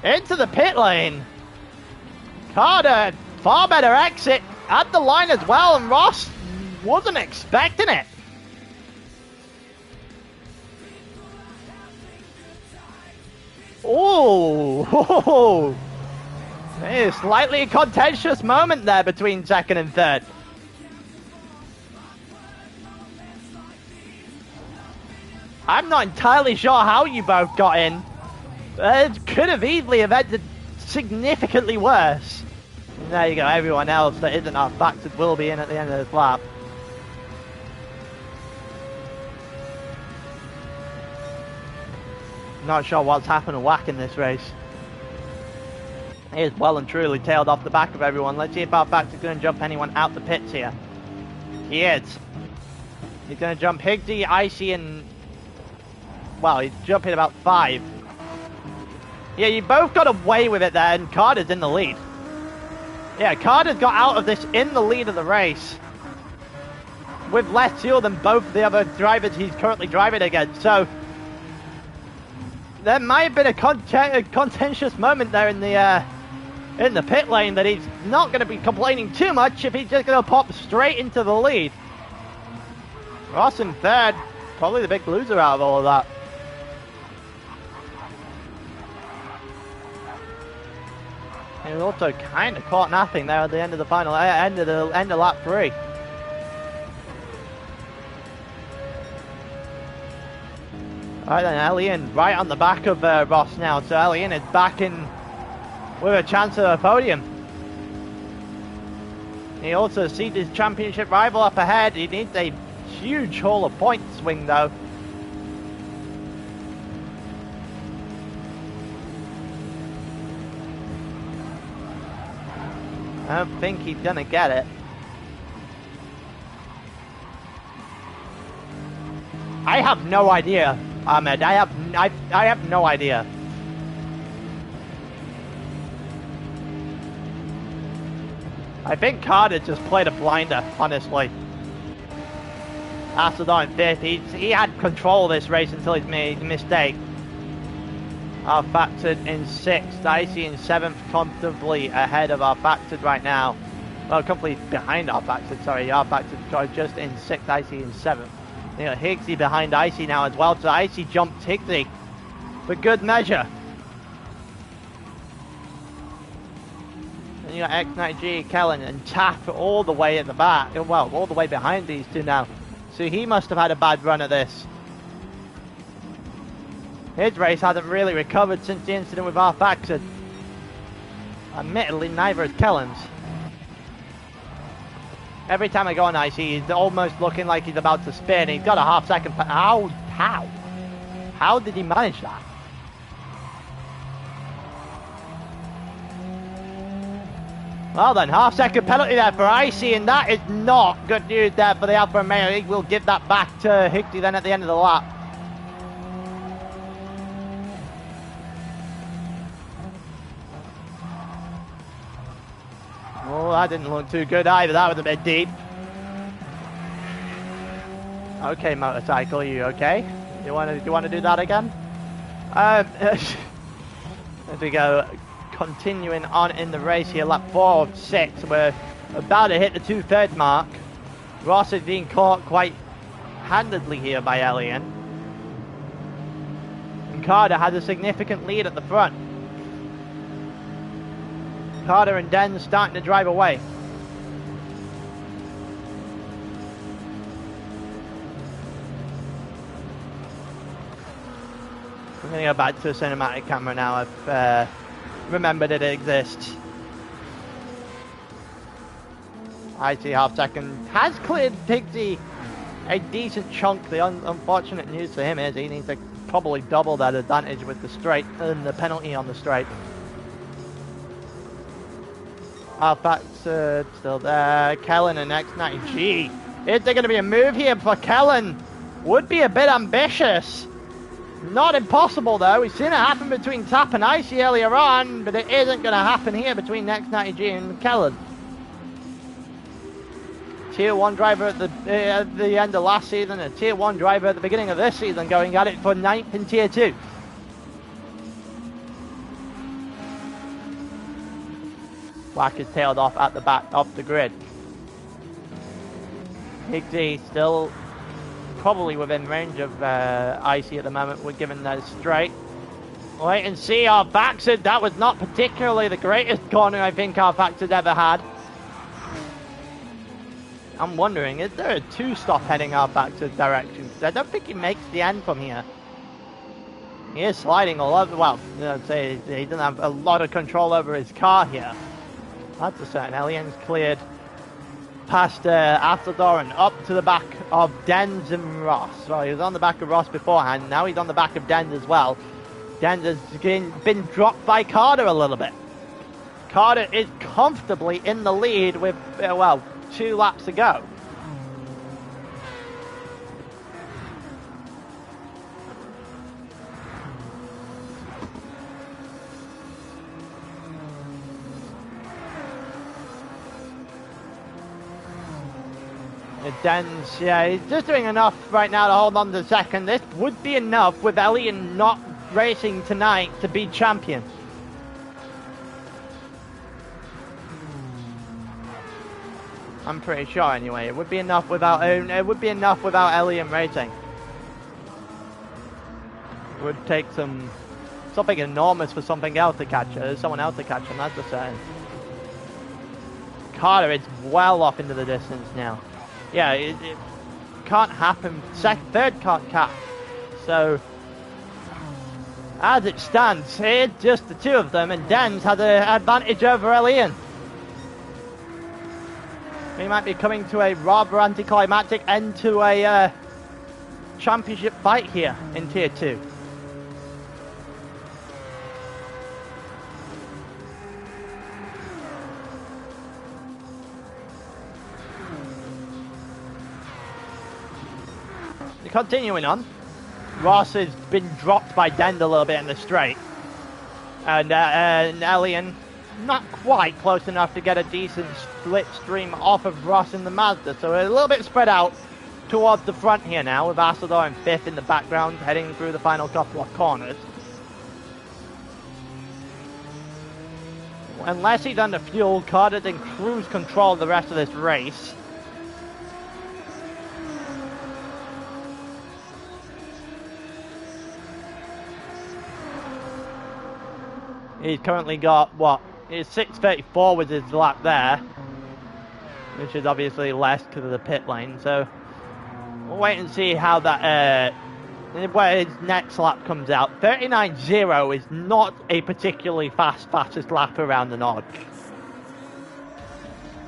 Into the pit lane. Carter, far better exit at the line as well, and Ross wasn't expecting it. Oh, a slightly contentious moment there between second and third. I'm not entirely sure how you both got in. It could have easily ended significantly worse. And there you go, everyone else that isn't our factored will be in at the end of this lap. Not sure what's happened to Wack in this race. He is well and truly tailed off the back of everyone. Let's see if our factor's going to jump anyone out the pits here. He is. He's going to jump Higsy, Icy, and... well, he's jumping about 5. Yeah, you both got away with it there, and Carter's in the lead. Yeah, Carter's got out of this in the lead of the race, with less fuel than both the other drivers he's currently driving against. So there might have been a contentious moment there in the pit lane that he's not going to be complaining too much if he's just going to pop straight into the lead. Ross in third, probably the big loser out of all of that. He was also kind of caught napping there at the end of the final, end of lap 3. Alright then, Elian right on the back of Ross now, so Elian is back in with a chance at a podium. He also sees his championship rival up ahead. He needs a huge haul of points swing though. I don't think he's gonna get it. I have no idea, Ahmed. I have no idea. I think Carter just played a blinder, honestly. Asador in 5th. He had control of this race until he made a mistake. Our factored in 6th. Icy in 7th, comfortably ahead of our factored right now. Well, comfortably behind our factored, sorry. Our factored just in 6th, Icy in 7th. You know, Higsy behind Icy now as well, so Icy jumped Higsy for good measure. And you got X9G, Kellen, and Taff all the way at the back. Well, all the way behind these two now. So he must have had a bad run at this. His race hasn't really recovered since the incident with our factored. Admittedly, neither is Kellen's. Every time I go on Icy, he's almost looking like he's about to spin. He's got a half second. How did he manage that? Well then, half-second penalty there for Icy, and that is not good news there for the Alfa Romeo. He will give that back to Higsy then at the end of the lap. Oh, that didn't look too good either. That was a bit deep. Okay, motorcycle, you okay? You want to do that again? As we go, continuing on in the race here, lap 4 of 6. We're about to hit the 2/3 mark. Ross is being caught quite handedly here by Elian. And Carter has a significant lead at the front. Carter and Den starting to drive away. I'm going to go back to a cinematic camera now. I've remembered it exists. IT half-second has cleared Higsy a decent chunk. The unfortunate news for him is he needs to probably double that advantage with the straight and the penalty on the straight. Alfaxard still there. Kellen and X90G. Is there going to be a move here for Kellen? Would be a bit ambitious. Not impossible though. We've seen it happen between Tap and Icy earlier on, but it isn't going to happen here between X90G and Kellen. Tier 1 driver at the end of last season, and a Tier 1 driver at the beginning of this season going at it for 9th in Tier 2. Black is tailed off at the back of the grid. Higsy still probably within range of Icy at the moment. We're given that straight. Wait and see. Our Baxter, that was not particularly the greatest corner I think our Baxter's ever had. I'm wondering, is there a 2-stop heading our Baxter's direction? Because I don't think he makes the end from here. He is sliding a lot. Well, I'd say he doesn't have a lot of control over his car here. That's a certain. Elian's cleared past Aftador and up to the back of Dens and Ross. Well, he was on the back of Ross beforehand. Now he's on the back of Dens as well. Dens has been dropped by Carter a little bit. Carter is comfortably in the lead with, well, 2 laps to go. Dens, yeah, he's just doing enough right now to hold on to second. This would be enough with Elian not racing tonight to be champion. I'm pretty sure anyway. It would be enough without Elian racing. It would take something enormous for something else to catch her. Someone else to catch him, that's the same. Carter is well off into the distance now. Yeah, it can't happen. Third can't catch. So, as it stands, it's just the 2 of them, and Dens has an advantage over Elian. We might be coming to a rather anticlimactic end to a championship fight here in Tier 2. Continuing on, Ross has been dropped by Dend a little bit in the straight, and Elian not quite close enough to get a decent split stream off of Ross in the Mazda, so we're a little bit spread out towards the front here now, with Asador in 5th in the background heading through the final couple of corners. Unless he's under fuel, Carter's in cruise control the rest of this race. He's currently got, what, his 6:34 was his lap there, which is obviously less because of the pit lane, so we'll wait and see how that, where his next lap comes out. 39.0 is not a particularly fastest lap around the nod,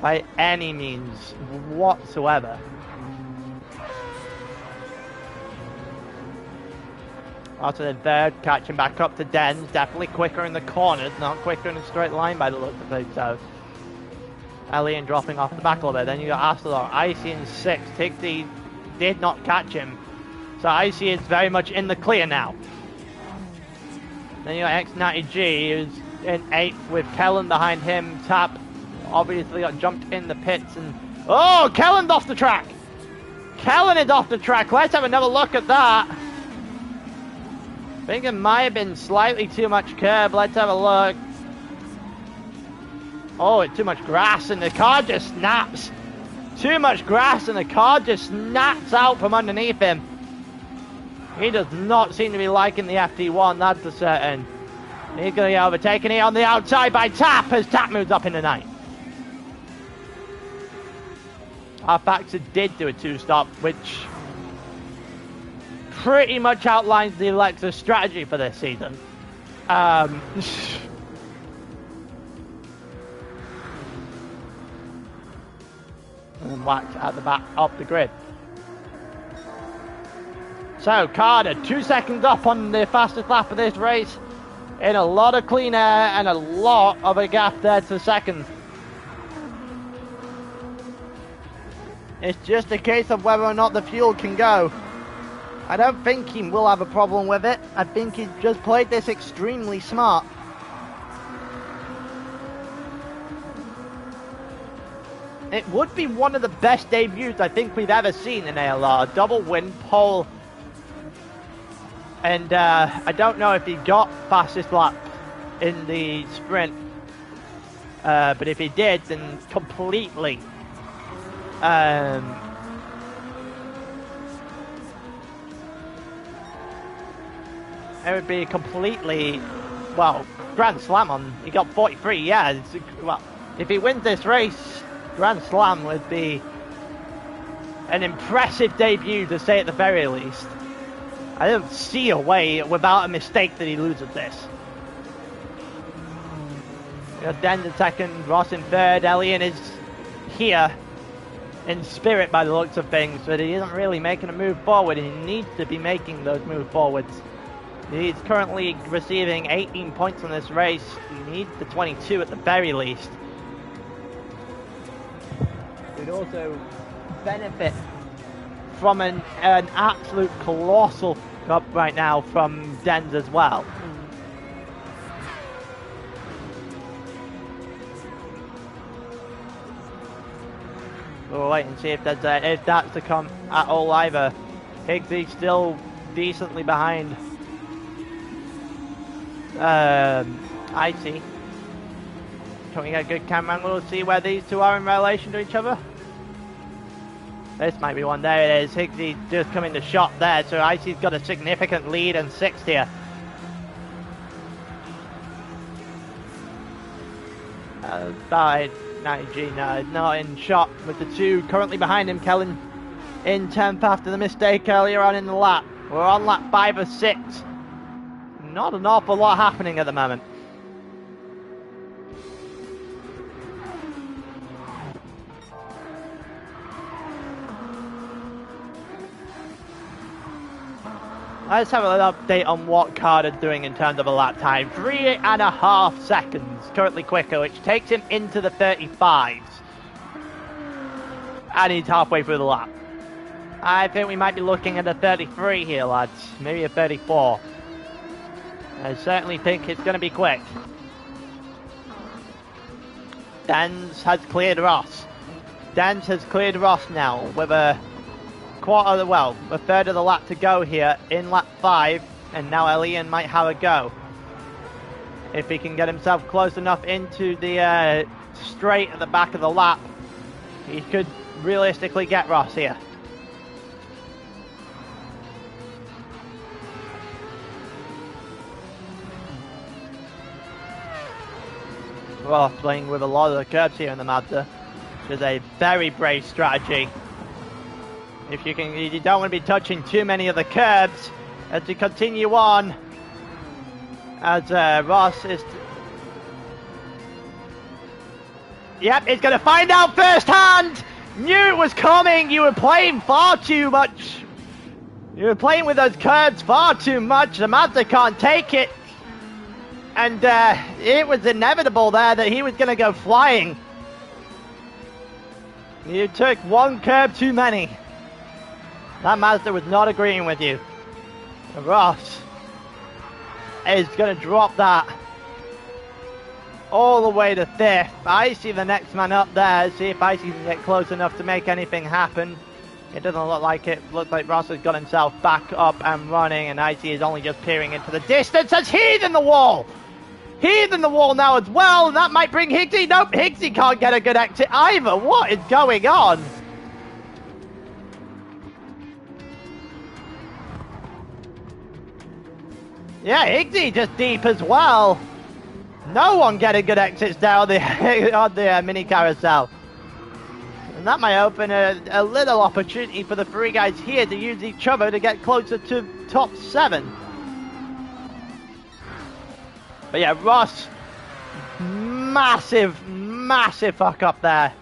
by any means whatsoever. After the third, catching back up to Dens, definitely quicker in the corners, not quicker in a straight line by the look of things. So Alien dropping off the back a little bit. Then you got Astalor, Icy in 6th. Higsy did not catch him. So Icy is very much in the clear now. Then you got X90G, who's in 8th with Kellen behind him. Tap obviously got jumped in the pits. And oh, Kellen's off the track! Kellen is off the track. Let's have another look at that. I think it might have been slightly too much curb. Let's have a look. Oh, it's too much grass and the car just snaps. Too much grass and the car just snaps out from underneath him. He does not seem to be liking the FT1, that's for certain. He's going to get overtaken here on the outside by Tap as Tap moves up in the night. Arfaxa did do a 2-stop, which pretty much outlines the Lexus strategy for this season. And whacked at the back of the grid. So Carter 2 seconds up on the fastest lap of this race, in a lot of clean air and a lot of a gap there to second. It's just a case of whether or not the fuel can go. I don't think he will have a problem with it. I think he's just played this extremely smart. It would be one of the best debuts I think we've ever seen in ALR. Double win, pole. And I don't know if he got fastest lap in the sprint. But if he did, then completely. It would be completely, well, Grand Slam on, he got 43, yeah, well, if he wins this race, Grand Slam would be an impressive debut to say at the very least. I don't see a way without a mistake that he loses this. You got Den in 2nd, Ross in 3rd, Elian is here in spirit by the looks of things, but he isn't really making a move forward, and he needs to be making those moves forwards. He's currently receiving 18 points on this race. He needs the 22 at the very least. He'd also benefit from an absolute colossal up right now from Dens as well. We'll wait and see if that's to come at all either. Higgsy's still decently behind Icy. Can we get a good camera angle to see where these two are in relation to each other? This might be one. There it is. Higsy just coming to shot there, so Icy's got a significant lead in 6th here. Side 90G now not in shot with the two currently behind him. Kellen in 10th after the mistake earlier on in the lap. We're on lap 5 or 6. Not an awful lot happening at the moment. Let's have an update on what Carter's doing in terms of a lap time. 3.5 seconds, currently quicker, which takes him into the 35s. And he's halfway through the lap. I think we might be looking at a 33 here, lads. Maybe a 34. I certainly think it's going to be quick. Dens has cleared Ross. Dens has cleared Ross now with a third of the lap to go here in lap 5, and now Elian might have a go. If he can get himself close enough into the straight at the back of the lap, he could realistically get Ross here. Ross playing with a lot of the curbs here in the Mazda, which is a very brave strategy. If you don't want to be touching too many of the curbs as you continue on. As Ross is... Yep, he's going to find out firsthand! Knew it was coming! You were playing far too much! You were playing with those curbs far too much. The Mazda can't take it. And it was inevitable there that he was going to go flying. You took one curb too many. That Mazda was not agreeing with you. Ross is going to drop that all the way to 5th. I see the next man up there. See if Icy can get close enough to make anything happen. It doesn't look like it. Looks like Ross has got himself back up and running, and Icy is only just peering into the distance as he's in the wall. He's in the wall now as well, and that might bring Higgsy. Nope, Higgsy can't get a good exit either. What is going on? Yeah, Higgsy just deep as well. No one getting good exits there on the mini carousel. And that might open a little opportunity for the three guys here to use each other to get closer to top 7. But yeah, Ross, massive fuck up there.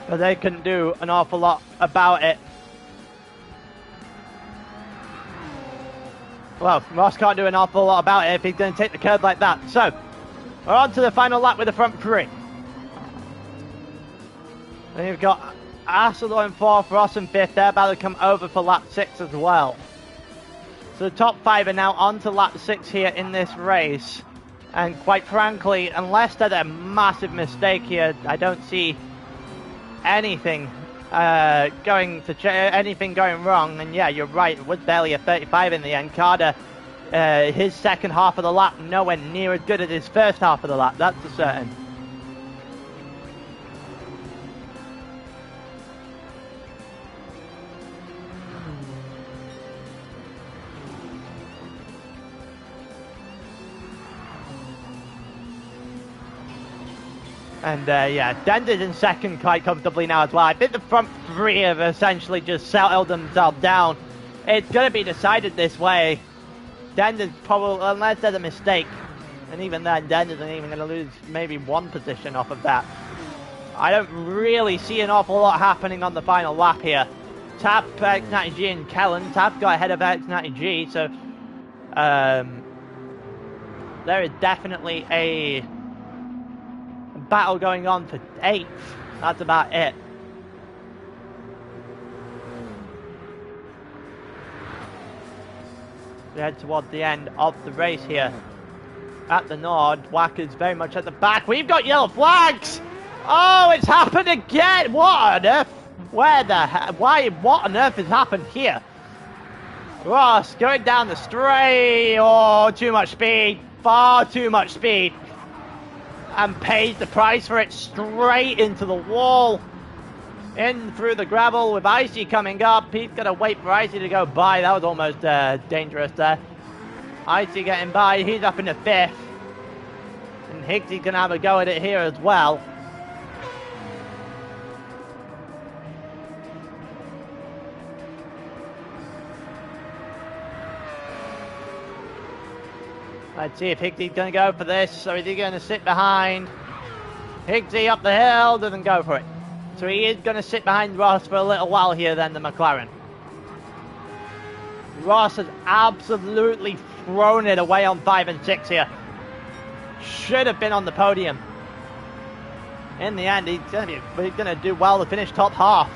But they couldn't do an awful lot about it. Well, Ross can't do an awful lot about it if he's going to take the curb like that. So, we're on to the final lap with the front 3. And you've got Arcelor in 4th, Ross in 5th. They're about to come over for lap 6 as well. So the top 5 are now on to lap 6 here in this race. And quite frankly, unless there's a massive mistake here, I don't see anything going wrong. And yeah, you're right, it was barely a 35 in the end. Carter, his second half of the lap nowhere near as good as his first half of the lap, that's for certain. And yeah, Dender's in second quite comfortably now as well. I think the front 3 have essentially just settled themselves down. It's going to be decided this way. Dender's probably, unless there's a mistake, and even then, Dender's even going to lose maybe 1 position off of that. I don't really see an awful lot happening on the final lap here. Tap, X90G and Kellen. Tap got ahead of X90G, so there is definitely a battle going on for 8th. That's about it. We head towards the end of the race here at the Nord. Wacker's very much at the back. We've got yellow flags. Oh, it's happened again. What on earth? Where the hell? Why? What on earth has happened here? Ross going down the straight. Oh, too much speed. Far too much speed. And pays the price for it straight into the wall. In through the gravel with Icy coming up. He's got to wait for Icy to go by. That was almost dangerous there. Icy getting by. He's up in the 5th. And Higgsy's going to have a go at it here as well. Let's see if Higgsy's going to go for this, or is he going to sit behind? Higgsy up the hill, doesn't go for it. So he is going to sit behind Ross for a little while here then, the McLaren. Ross has absolutely thrown it away on 5 and 6 here. Should have been on the podium. In the end, he's going to do well to finish top half.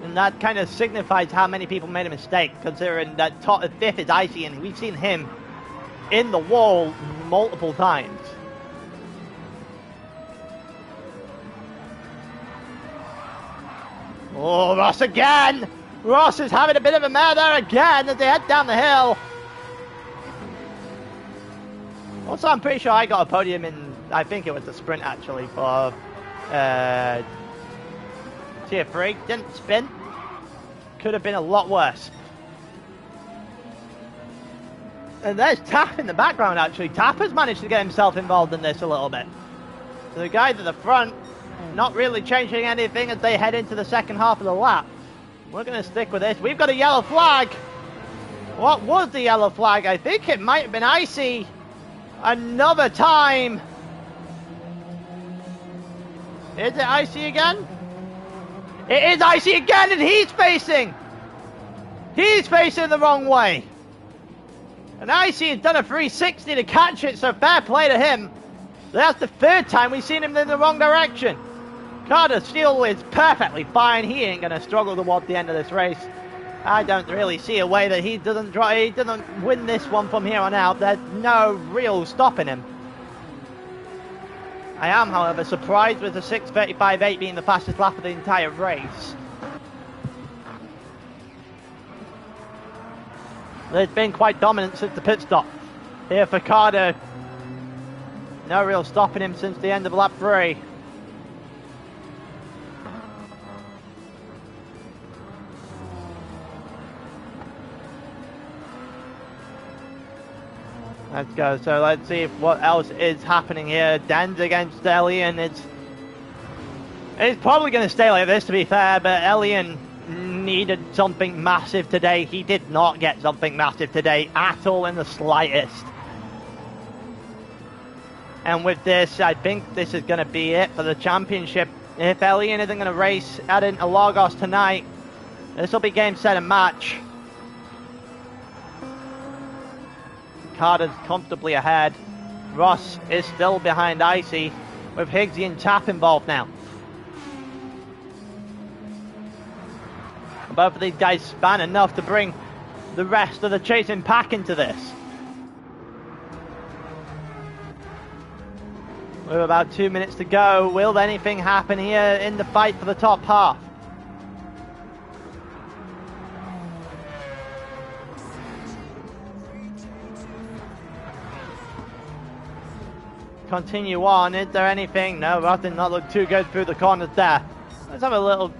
And that kind of signifies how many people made a mistake, considering that top 5th is Icy, and we've seen him in the wall multiple times. Oh, Ross again! Ross is having a bit of a mare there again as they head down the hill. Also, I'm pretty sure I got a podium in, I think it was the sprint actually, for Tier 3. Didn't spin. Could have been a lot worse. And there's Tap in the background actually. Tap has managed to get himself involved in this a little bit. So the guys at the front, not really changing anything as they head into the second half of the lap. We're going to stick with this. We've got a yellow flag. What was the yellow flag? I think it might have been Icy. Another time. Is it Icy again? It is Icy again, and he's facing the wrong way. And Icy has done a 360 to catch it, so fair play to him. That's the third time we've seen him in the wrong direction. Carter still is perfectly fine. He ain't going to struggle towards the end of this race. I don't really see a way that he doesn't win this one from here on out. There's no real stopping him. I am, however, surprised with the 6:35.8 being the fastest lap of the entire race. They've been quite dominant since the pit stop. Here for Carter. No real stopping him since the end of lap 3. Let's go. So let's see what else is happening here. Denz against Elian. It's probably going to stay like this, to be fair, but Elian needed something massive today. He did not get something massive today at all in the slightest. And with this, I think this is going to be it for the championship. If Elian isn't going to race at Interlagos tonight, this will be game, set, and match. Carter's comfortably ahead. Ross is still behind Icy, with Higgsy and Tap involved now. Both of these guys span enough to bring the rest of the chasing pack into this. With about 2 minutes to go, will anything happen here in the fight for the top half? Continue on. Is there anything? No, Ross did not look too good through the corners there. Let's have a little...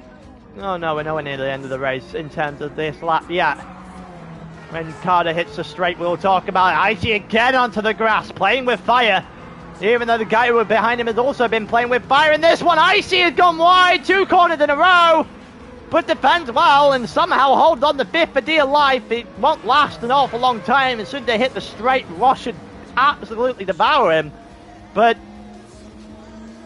Oh no, we're nowhere near the end of the race in terms of this lap yet. When Carter hits the straight, we'll talk about it. Icy again onto the grass, playing with fire. Even though the guy who was behind him has also been playing with fire in this one. Icy has gone wide, 2 corners in a row. But defends well and somehow holds on to 5th for dear life. It won't last an awful long time. As soon as they hit the straight, Ross should absolutely devour him. But,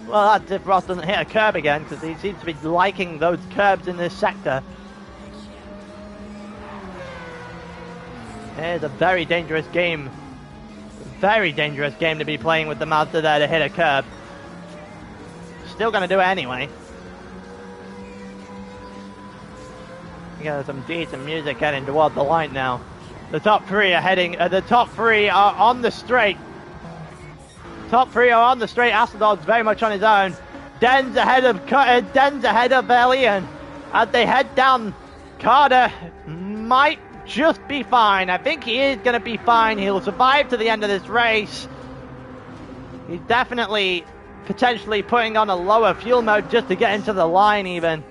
well, that's if Ross doesn't hit a curb again, because he seems to be liking those curbs in this sector. It is a very dangerous game. Very dangerous game to be playing with the Mazda there to hit a curb. Still going to do it anyway. You got some decent music heading toward the line now. The top 3 are heading. The top 3 are on the straight. Top 3 are on the straight. Asadov's very much on his own. Denz ahead of Elian as they head down. Carter might just be fine. I think he is going to be fine. He'll survive to the end of this race. He's definitely potentially putting on a lower fuel mode just to get into the line even.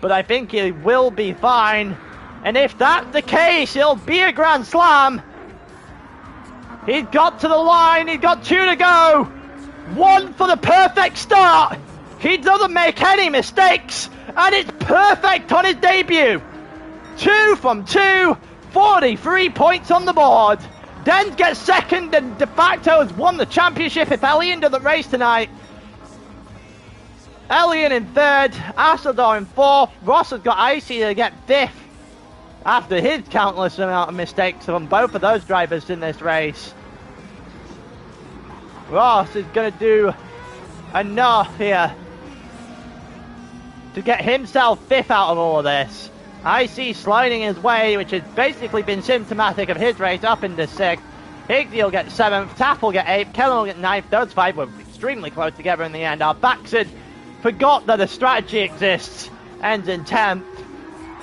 But I think he will be fine. And if that's the case, it'll be a Grand Slam. He's got to the line. He's got 2 to go. 1 for the perfect start. He doesn't make any mistakes. And it's perfect on his debut. 2 from 2. 43 points on the board. Denz gets second and de facto has won the championship if Elian doesn't race tonight. Elian in 3rd. Asador in 4th. Ross has got Icy to get 5th. After his countless amount of mistakes from both of those drivers in this race. Ross is going to do enough here to get himself 5th out of all of this. Icy sliding his way, which has basically been symptomatic of his race, up into 6th. Higgsy will get 7th, Tapp will get 8th, Kellen will get 9th. Those 5 were extremely close together in the end. Our Baxid forgot that a strategy exists, ends in 10th.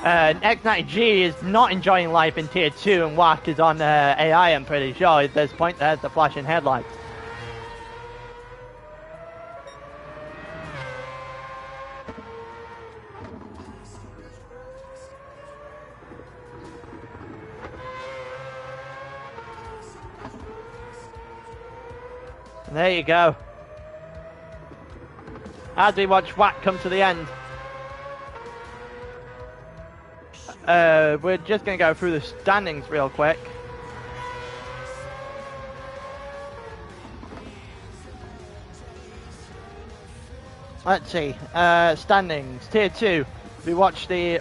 X90G is not enjoying life in Tier 2, and Wack is on AI, I'm pretty sure. At this point, there's the flashing headlights. And there you go. As we watch Wack come to the end. We're just going to go through the standings real quick. let's see. Standings. Tier 2. We watch the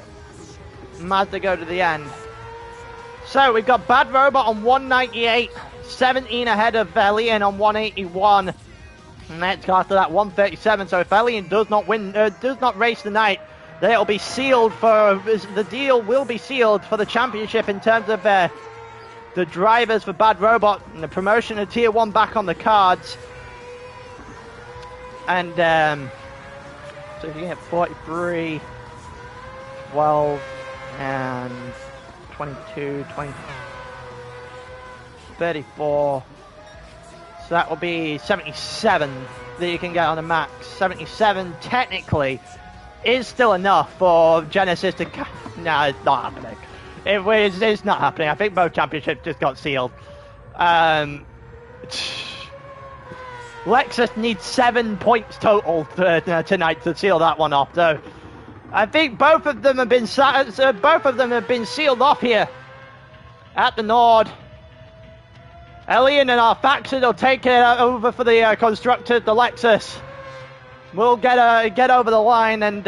Mazda go to the end. So we've got Bad Robot on 198, 17 ahead of Elian on 181. Next after that 137. So if Elian does not win, does not race tonight, then it'll be sealed for the deal. Will be sealed for the championship in terms of the drivers for Bad Robot and the promotion of Tier 1 back on the cards. And so if you get 43, 12, and 22, 20, 34. So that will be 77 that you can get on a max. 77 technically is still enough for Genesis to... No, it's not happening. It's not happening. I think both championships just got sealed. Lexus needs 7 points total tonight to seal that one off. So I think both of them have been sealed off here at the Nord. Elian and our faction will take it over for the constructors. The Lexus will get over the line, and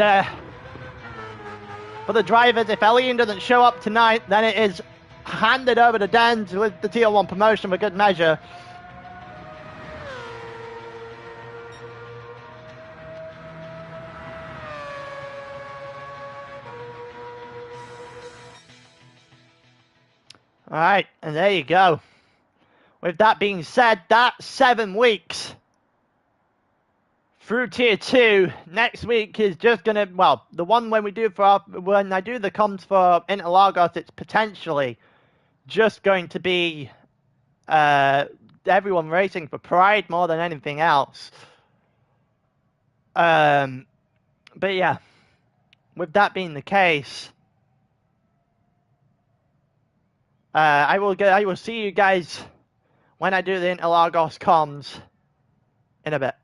for the drivers, if Elian doesn't show up tonight, then it is handed over to Dens with the Tier 1 promotion for good measure. Alright, and there you go. With that being said, that's 7 weeks through Tier 2. Next week is just going to, well, the one when I do the comms for Interlagos, it's potentially just going to be everyone racing for pride more than anything else. But yeah, with that being the case, I will see you guys when I do the Interlagos comms in a bit.